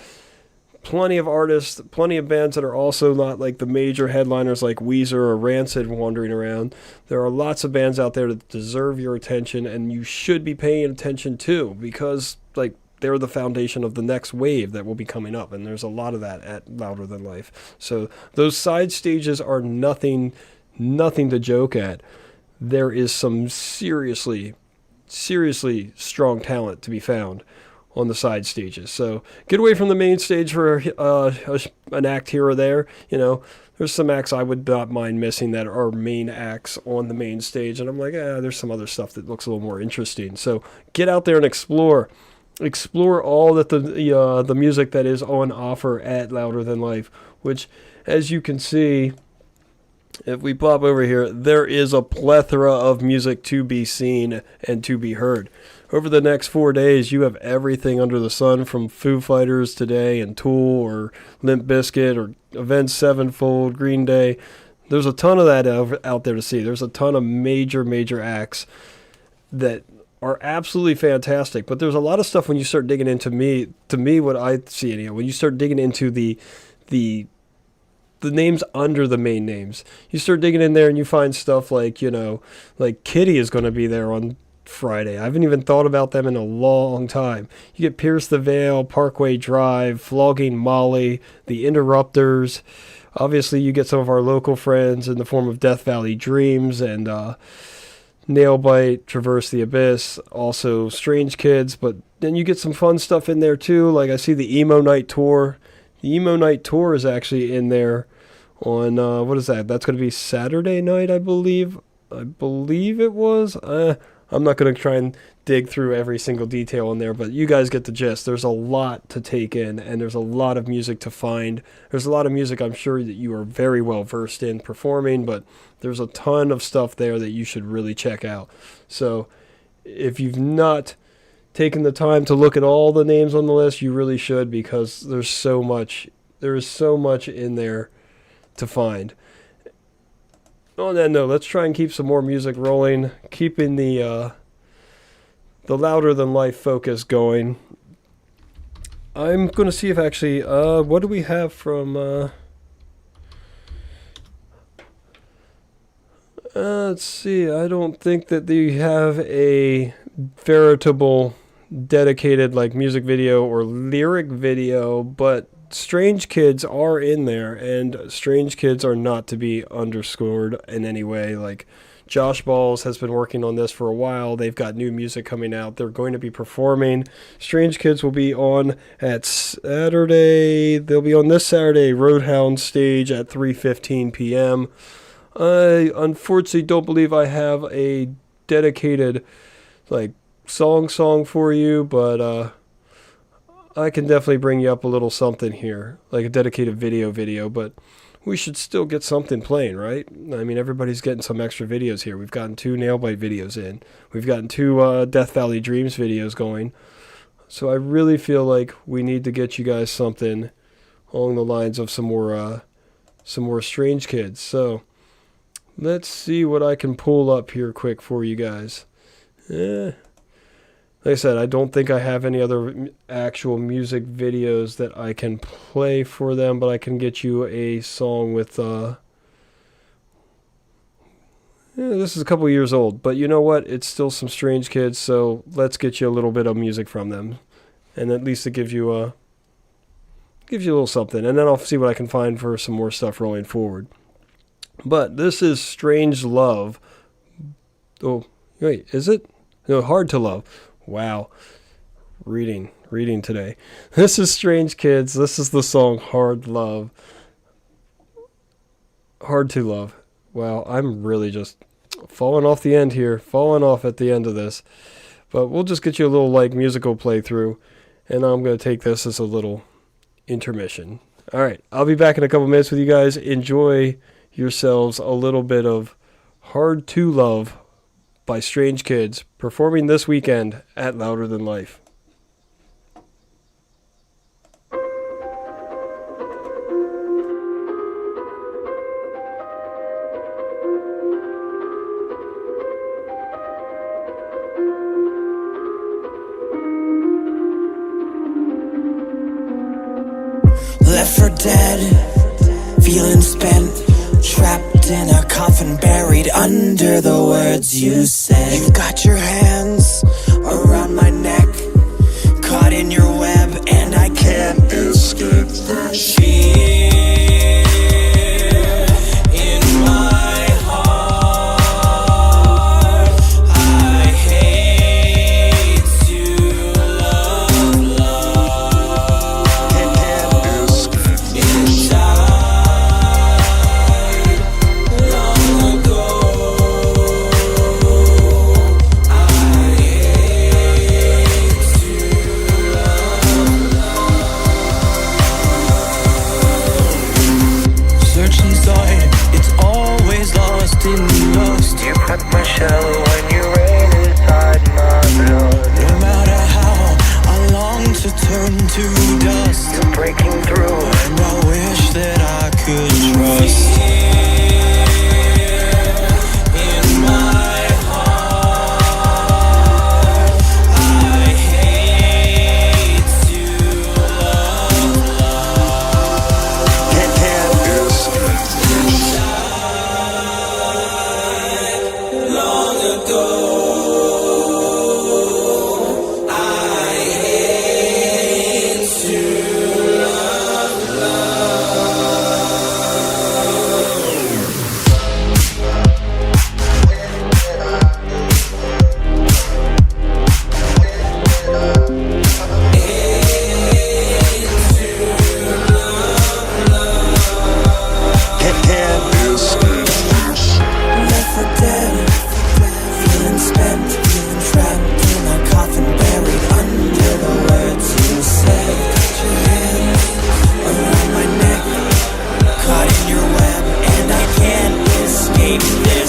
Plenty of artists, plenty of bands that are also not like the major headliners like Weezer or Rancid wandering around. There are lots of bands out there that deserve your attention, and you should be paying attention to, because like they're the foundation of the next wave that will be coming up, and there's a lot of that at Louder Than Life. So those side stages are nothing to joke at. There is some seriously strong talent to be found on the side stages. So get away from the main stage for an act here or there. You know, there's some acts I would not mind missing that are main acts on the main stage, and I'm like, there's some other stuff that looks a little more interesting. So get out there and explore all that the music that is on offer at Louder Than Life, which, as you can see, if we pop over here, there is a plethora of music to be seen and to be heard. Over the next 4 days, you have everything under the sun, from Foo Fighters today and Tool or Limp Bizkit or Avenged Sevenfold, Green Day. There's a ton of that out there to see. There's a ton of major acts that are absolutely fantastic, but there's a lot of stuff when you start digging into what I see, you know, when you start digging into the names under the main names, you start digging in there and you find stuff like, you know, like Kitty is going to be there on Friday. I haven't even thought about them in a long time. You get Pierce the Veil, Parkway Drive, Flogging Molly, The Interrupters. Obviously, you get some of our local friends in the form of Death Valley Dreams and Nailbite, Traverse the Abyss, also Strange Kids, but then you get some fun stuff in there too. Like I see the Emo Night Tour. The Emo Night Tour is actually in there on, what is that? That's going to be Saturday night, I believe. I believe it was. I'm not going to try and dig through every single detail in there, but you guys get the gist. There's a lot to take in, and there's a lot of music to find. There's a lot of music I'm sure that you are very well versed in performing, but there's a ton of stuff there that you should really check out. So if you've not taken the time to look at all the names on the list, you really should, because there is so much in there to find. On that note, let's try and keep some more music rolling, keeping the Louder Than Life focus going. I'm going to see if actually, what do we have from, let's see, I don't think that they have a veritable dedicated like music video or lyric video, but Strange Kids are in there, and Strange Kids are not to be underscored in any way. Like, Josh Balls has been working on this for a while. They've got new music coming out. They're going to be performing. Strange Kids will be on at Saturday. They'll be on this Saturday, Roadhound stage at 3:15 p.m. I unfortunately don't believe I have a dedicated like song for you, but I can definitely bring you up a little something here, like a dedicated video, but we should still get something playing, right? I mean, everybody's getting some extra videos here. We've gotten 2 Nailbite videos in. We've gotten 2 Death Valley Dreams videos going. So I really feel like we need to get you guys something along the lines of some more Strange Kids. So let's see what I can pull up here quick for you guys. like I said, I don't think I have any other actual music videos that I can play for them, but I can get you a song with, this is a couple years old, but you know what? It's still some Strange Kids, so let's get you a little bit of music from them. And at least it gives you a little something. And then I'll see what I can find for some more stuff rolling forward. But this is Strange Love. Oh, wait, is it? No, Hard to Love. Wow. Reading today. This is Strange Kids. This is the song Hard Love. Hard to Love. Wow, I'm really just falling off the end here. Falling off at the end of this. But we'll just get you a little like musical playthrough. And I'm going to take this as a little intermission. Alright, I'll be back in a couple minutes with you guys. Enjoy yourselves a little bit of Hard to Love by Strange Kids, performing this weekend at Louder Than Life. Left for dead, feeling spent, trapped in a coffin, buried under the words you said. You've got your hands around my neck, caught in your web, and I can't escape the fear in my heart. I hate to love, can't escape. It died long ago. I hate to love. Search inside, it's always lost in lust. You cut my shell when you rain inside my blood. No matter how I long to turn to dust, you're breaking through, and I wish that I could trust. In my heart, I hate to love. Can't escape. Long ago, I hate to left for dead, feeling spent, feeling trapped in a coffin, buried under the words you said. Got your hands around my neck, caught in your web, and I can't escape this.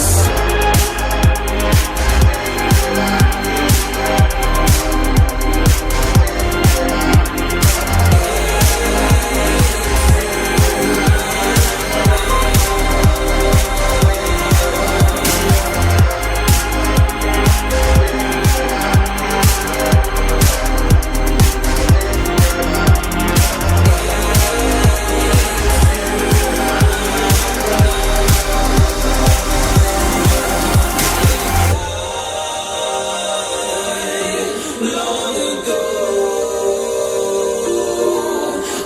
Long ago,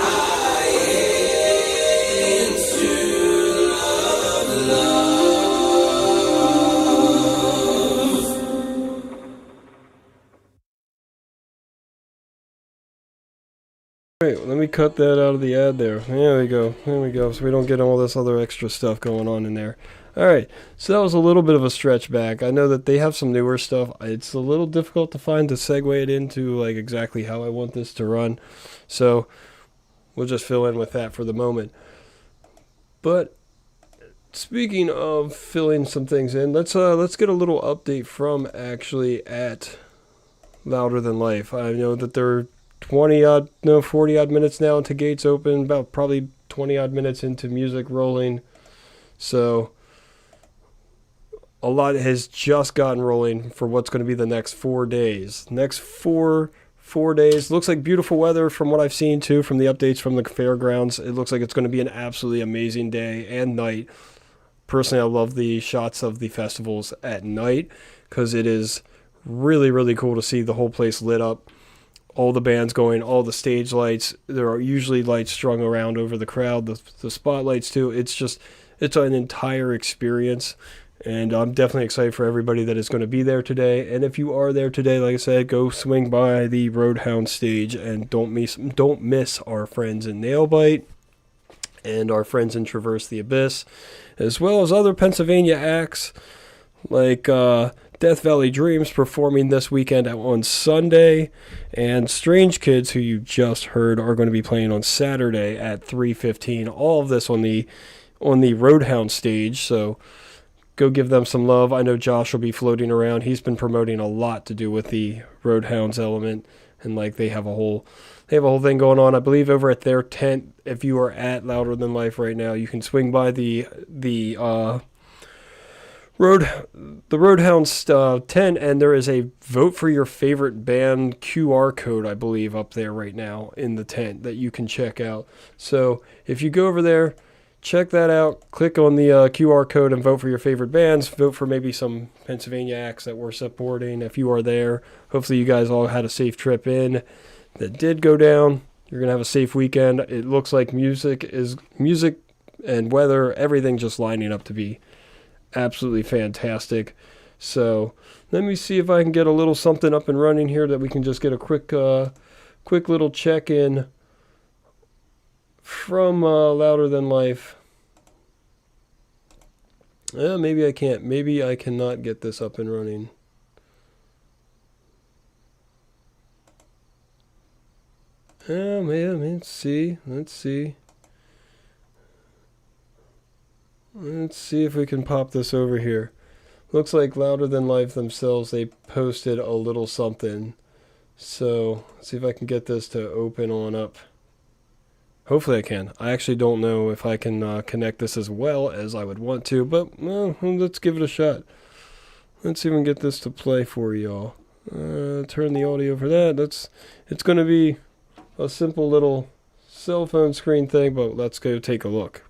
I hate to love. Alright, let me cut that out of the ad there. There we go. There we go. So we don't get all this other extra stuff going on in there. Alright, so that was a little bit of a stretch back. I know that they have some newer stuff. It's a little difficult to find to segue it into like exactly how I want this to run. So we'll just fill in with that for the moment. But speaking of filling some things in, let's get a little update from actually at Louder Than Life. I know that they're 40 odd minutes now into gates open, about probably 20 odd minutes into music rolling. So a lot has just gotten rolling for what's going to be the next 4 days. Next four days. Looks like beautiful weather from what I've seen too, from the updates from the fairgrounds. It looks like it's going to be an absolutely amazing day and night. Personally, I love the shots of the festivals at night because it is really, really cool to see the whole place lit up. All the bands going, all the stage lights. There are usually lights strung around over the crowd, the spotlights too. It's an entire experience. And I'm definitely excited for everybody that is going to be there today. And if you are there today, like I said, go swing by the Roadhound stage and don't miss our friends in Nailbite and our friends in Traverse the Abyss, as well as other Pennsylvania acts like Death Valley Dreams performing this weekend on Sunday, and Strange Kids, who you just heard, are going to be playing on Saturday at 3:15. All of this on the Roadhound stage, so go give them some love. I know Josh will be floating around. He's been promoting a lot to do with the Roadhounds element, and like they have a whole thing going on. I believe over at their tent. If you are at Louder Than Life right now, you can swing by the Roadhounds tent, and there is a vote for your favorite band QR code, I believe, up there right now in the tent that you can check out. So if you go over there, check that out. Click on the QR code and vote for your favorite bands. Vote for maybe some Pennsylvania acts that we're supporting if you are there. Hopefully you guys all had a safe trip in that did go down. You're going to have a safe weekend. It looks like music and weather, everything just lining up to be absolutely fantastic. So let me see if I can get a little something up and running here that we can just get a quick little check-in from Louder Than Life. Maybe I can't. Maybe I cannot get this up and running. Let's see. Let's see if we can pop this over here. Looks like Louder Than Life themselves, they posted a little something. So let's see if I can get this to open on up. Hopefully I can. I actually don't know if I can connect this as well as I would want to, but let's give it a shot. Let's see if we can get this to play for y'all. Turn the audio for that. It's going to be a simple little cell phone screen thing, but let's go take a look.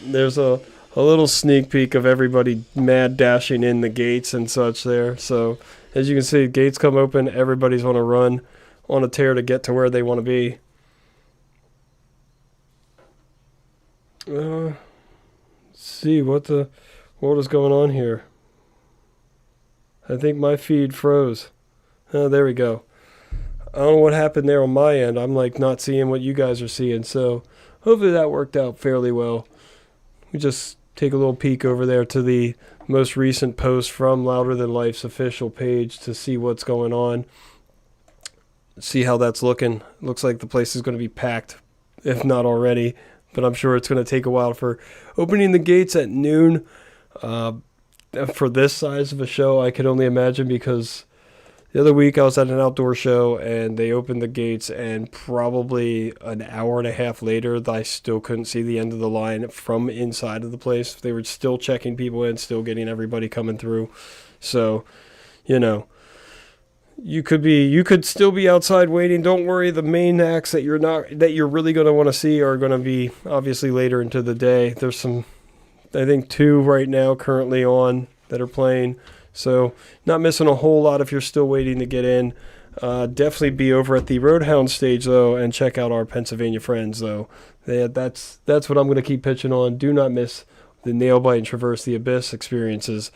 There's a little sneak peek of everybody mad dashing in the gates and such there. So as you can see, gates come open, everybody's on a run, on a tear to get to where they want to be. Let's see what is going on here. I think my feed froze. Oh, there we go. I don't know what happened there on my end. I'm like not seeing what you guys are seeing. So hopefully that worked out fairly well. We just take a little peek over there to the most recent post from Louder Than Life's official page to see what's going on. See how that's looking. Looks like the place is going to be packed, if not already. But I'm sure it's going to take a while for opening the gates at noon. For this size of a show, I could only imagine, because the other week I was at an outdoor show and they opened the gates, and probably an hour and a half later I still couldn't see the end of the line from inside of the place. They were still checking people in, still getting everybody coming through. So, you could still be outside waiting. Don't worry, the main acts that you're really going to want to see are going to be obviously later into the day. There's some, I think 2 right now currently on that are playing. So not missing a whole lot if you're still waiting to get in. Definitely be over at the Roadhound stage, though, and check out our Pennsylvania friends, though. That's what I'm going to keep pitching on. Do not miss the Nailbite and Traverse the Abyss experiences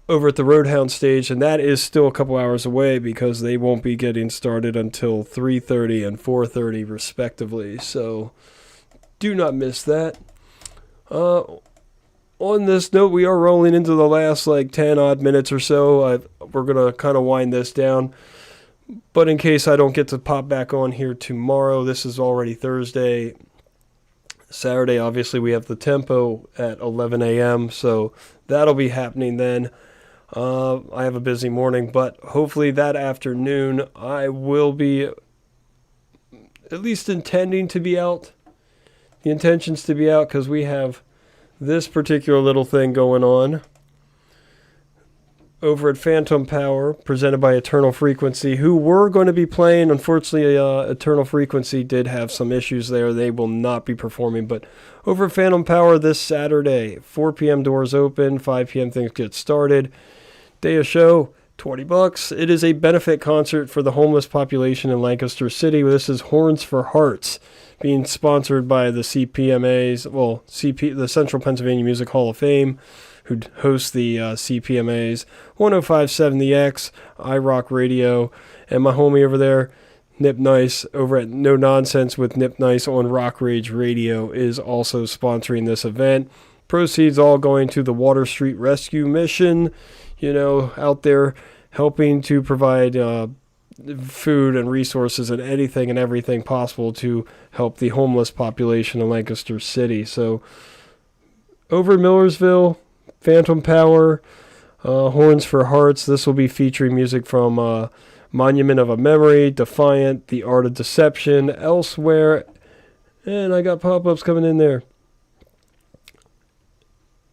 over at the Roadhound stage, and that is still a couple hours away because they won't be getting started until 3:30 and 4:30 respectively. So do not miss that. On this note, we are rolling into the last 10 odd minutes or so. We're going to kind of wind this down. But in case I don't get to pop back on here tomorrow, this is already Thursday. Saturday, obviously, we have the Tempo at 11 a.m., so that'll be happening then. I have a busy morning, but hopefully that afternoon I will be at least intending to be out. The intention's to be out because we have this particular little thing going on over at Phantom Power, presented by Eternal Frequency, who were going to be playing. Unfortunately, Eternal Frequency did have some issues there. They will not be performing. But over at Phantom Power this Saturday, 4 p.m. doors open, 5 p.m. things get started. Day of show, $20. It is a benefit concert for the homeless population in Lancaster City. This is Horns for Hearts, being sponsored by the CPMAs, the Central Pennsylvania Music Hall of Fame, who hosts the CPMAs, 105.7 The X, iRock Radio, and my homie over there, Nip Nice, over at No Nonsense with Nip Nice on Rock Rage Radio, is also sponsoring this event. Proceeds all going to the Water Street Rescue Mission, out there helping to provide food and resources and anything and everything possible to help the homeless population in Lancaster City. So over in Millersville, Phantom Power, Horns for Hearts. This will be featuring music from Monument of a Memory, Defiant, The Art of Deception, Elsewhere, and I got pop-ups coming in there.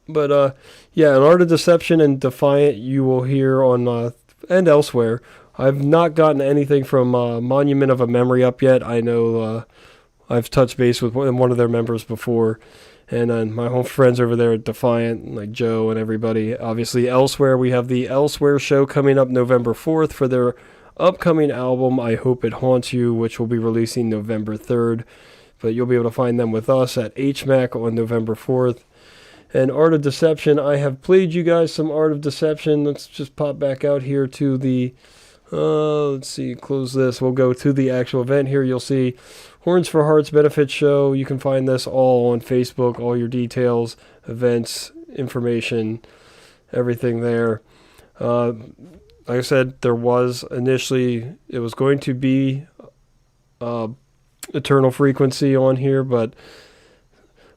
But an Art of Deception and Defiant you will hear on and Elsewhere. I've not gotten anything from Monument of a Memory up yet. I know I've touched base with one of their members before. And my home friends over there at Defiant, like Joe and everybody. Obviously, Elsewhere, we have the Elsewhere show coming up November 4th for their upcoming album, I Hope It Haunts You, which will be releasing November 3rd. But you'll be able to find them with us at HMAC on November 4th. And Art of Deception, I have played you guys some Art of Deception. Let's just pop back out here to the... let's see, close this. We'll go to the actual event here. You'll see Horns for Hearts benefit show. You can find this all on Facebook, all your details, events, information, everything there. Like I said, there was initially, it was going to be Eternal Frequency on here, but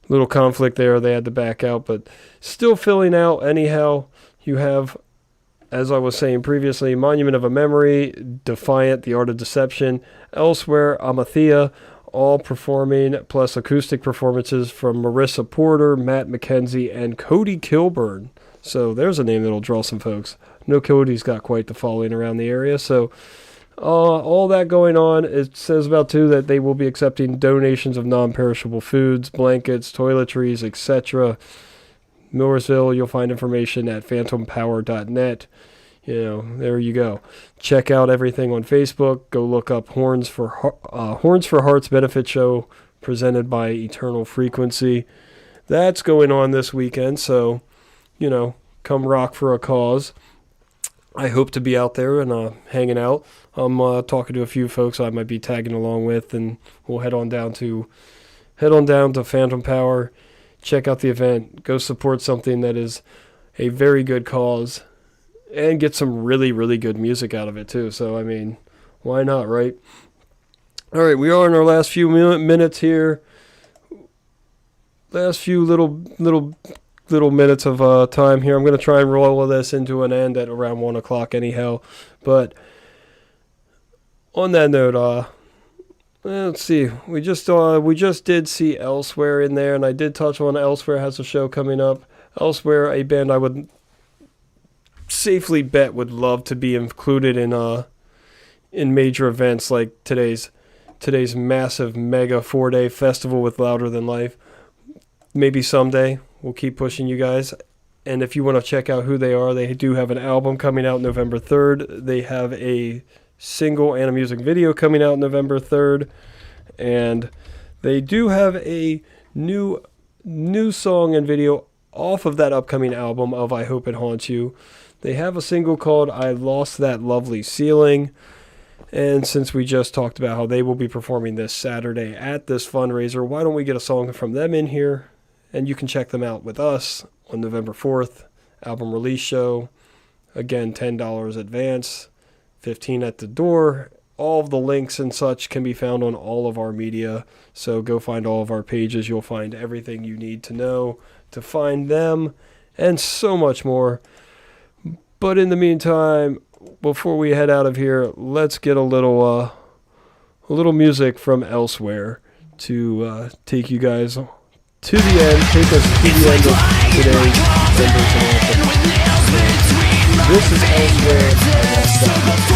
little conflict there. They had to back out, but still filling out anyhow. You have, as I was saying previously, Monument of a Memory, Defiant, The Art of Deception, Elsewhere, Amathea, all performing, plus acoustic performances from Marissa Porter, Matt McKenzie, and Cody Kilburn. So there's a name that'll draw some folks. No, Cody's got quite the following around the area. So all that going on. It says about too that they will be accepting donations of non-perishable foods, blankets, toiletries, etc. Millersville, you'll find information at phantompower.net. There you go. Check out everything on Facebook. Go look up Horns for Hearts benefit show presented by Eternal Frequency. That's going on this weekend, so come rock for a cause. I hope to be out there and hanging out. I'm talking to a few folks I might be tagging along with, and we'll head on down to Phantom Power. Check out the event. Go support something that is a very good cause, and get some really, really good music out of it too. So I mean, why not, right? All right, we are in our last few minutes here. Last few little minutes of time here. I'm going to try and roll this into an end at around 1 o'clock anyhow. But on that note, let's see. We just did see Elsewhere in there, and I did touch on Elsewhere has a show coming up. Elsewhere, a band I would safely bet would love to be included in major events like today's massive mega 4-day festival with Louder Than Life. Maybe someday. We'll keep pushing you guys. And if you want to check out who they are, they do have an album coming out November 3rd. They have a single and a music video coming out November 3rd. And they do have a new song and video off of that upcoming album of I Hope It Haunts You. They have a single called I Lost That Lovely Ceiling. And since we just talked about how they will be performing this Saturday at this fundraiser, why don't we get a song from them in here? And you can check them out with us on November 4th, album release show. Again, $10 advance, $15 at the door. All of the links and such can be found on all of our media. So go find all of our pages. You'll find everything you need to know to find them and so much more. But in the meantime, before we head out of here, let's get a little music from elsewhere to take you guys to the end, take us to the end of today's Embers and Anthems. This is Elsewhere. I Lost That.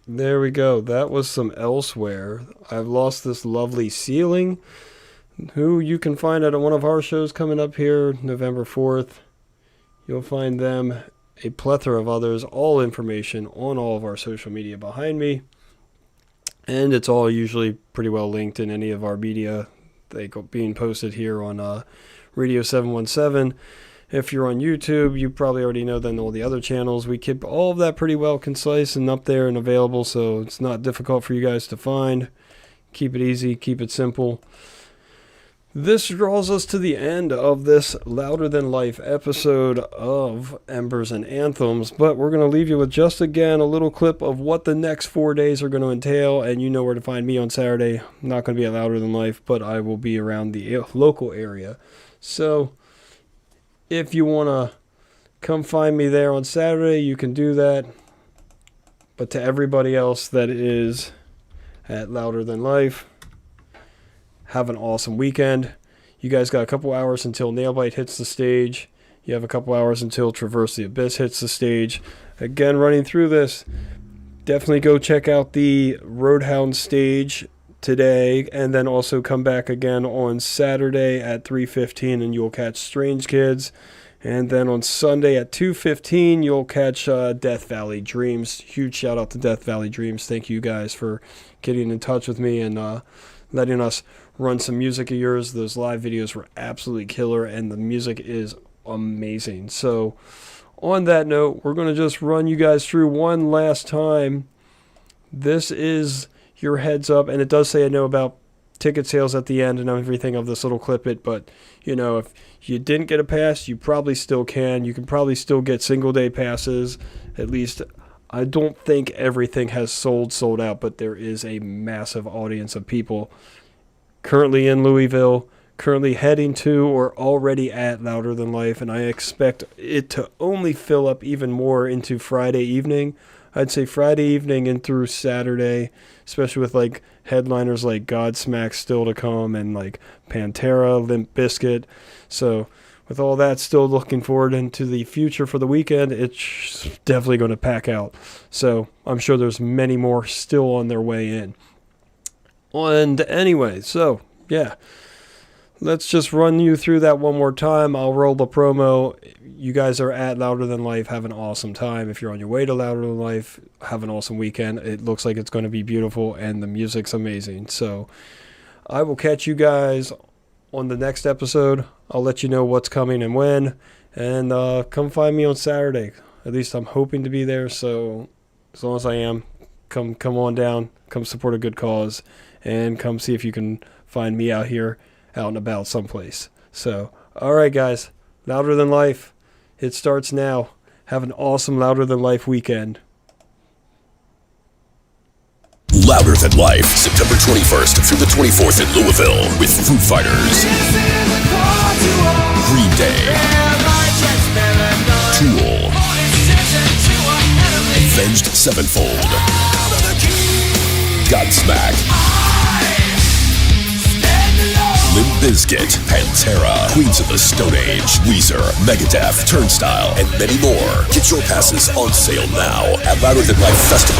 There we go. That was some Elsewhere. I've Lost This Lovely Ceiling, who you can find at one of our shows coming up here November 4th. You'll find them, a plethora of others, all information on all of our social media behind me. And it's all usually pretty well linked in any of our media. They go being posted here on Radio 717. If you're on YouTube, you probably already know then all the other channels. We keep all of that pretty well concise and up there and available, so it's not difficult for you guys to find. Keep it easy, keep it simple. This draws us to the end of this Louder Than Life episode of Embers and Anthems, but we're going to leave you with just again a little clip of what the next 4 days are going to entail, and you know where to find me on Saturday. I'm not going to be at Louder Than Life, but I will be around the local area. So if you want to come find me there on Saturday, you can do that. But to everybody else that is at Louder Than Life, have an awesome weekend. You guys got a couple hours until Nailbite hits the stage. You have a couple hours until Traverse the Abyss hits the stage. Again, running through this, definitely go check out the Roadhound stage today, and then also come back again on Saturday at 3:15 and you'll catch Strange Kids, and then on Sunday at 2:15 you'll catch Death Valley Dreams. Huge shout out to Death Valley Dreams. Thank you guys for getting in touch with me and letting us run some music of yours. Those live videos were absolutely killer and the music is amazing. So on that note, we're going to just run you guys through one last time. This is your heads up, and it does say I know about ticket sales at the end and everything of this little clip it, but you know, if you didn't get a pass, you probably still can. You can probably still get single day passes. At least I don't think everything has sold out, but there is a massive audience of people currently in Louisville, currently heading to or already at Louder Than Life, and I expect it to only fill up even more into Friday evening. I'd say Friday evening and through Saturday, especially with like headliners like Godsmack still to come and like Pantera, Limp Bizkit. So with all that still looking forward into the future for the weekend, it's definitely going to pack out. So I'm sure there's many more still on their way in. And anyway, so yeah, let's just run you through that one more time. I'll roll the promo. You guys are at Louder Than Life. Have an awesome time. If you're on your way to Louder Than Life, have an awesome weekend. It looks like it's going to be beautiful and the music's amazing. So I will catch you guys on the next episode. I'll let you know what's coming and when. And come find me on Saturday. At least I'm hoping to be there. So as long as I am, come on down. Come support a good cause. And come see if you can find me out here, out and about someplace. So, all right, guys. Louder Than Life. It starts now. Have an awesome Louder Than Life weekend. Louder Than Life, September 21st through the 24th in Louisville with Foo Fighters, Green Day, Tool, Avenged Sevenfold, Godsmack, Limp Bizkit, Pantera, Queens of the Stone Age, Weezer, Megadeth, Turnstile, and many more. Get your passes on sale now at Louder Than Life Festival.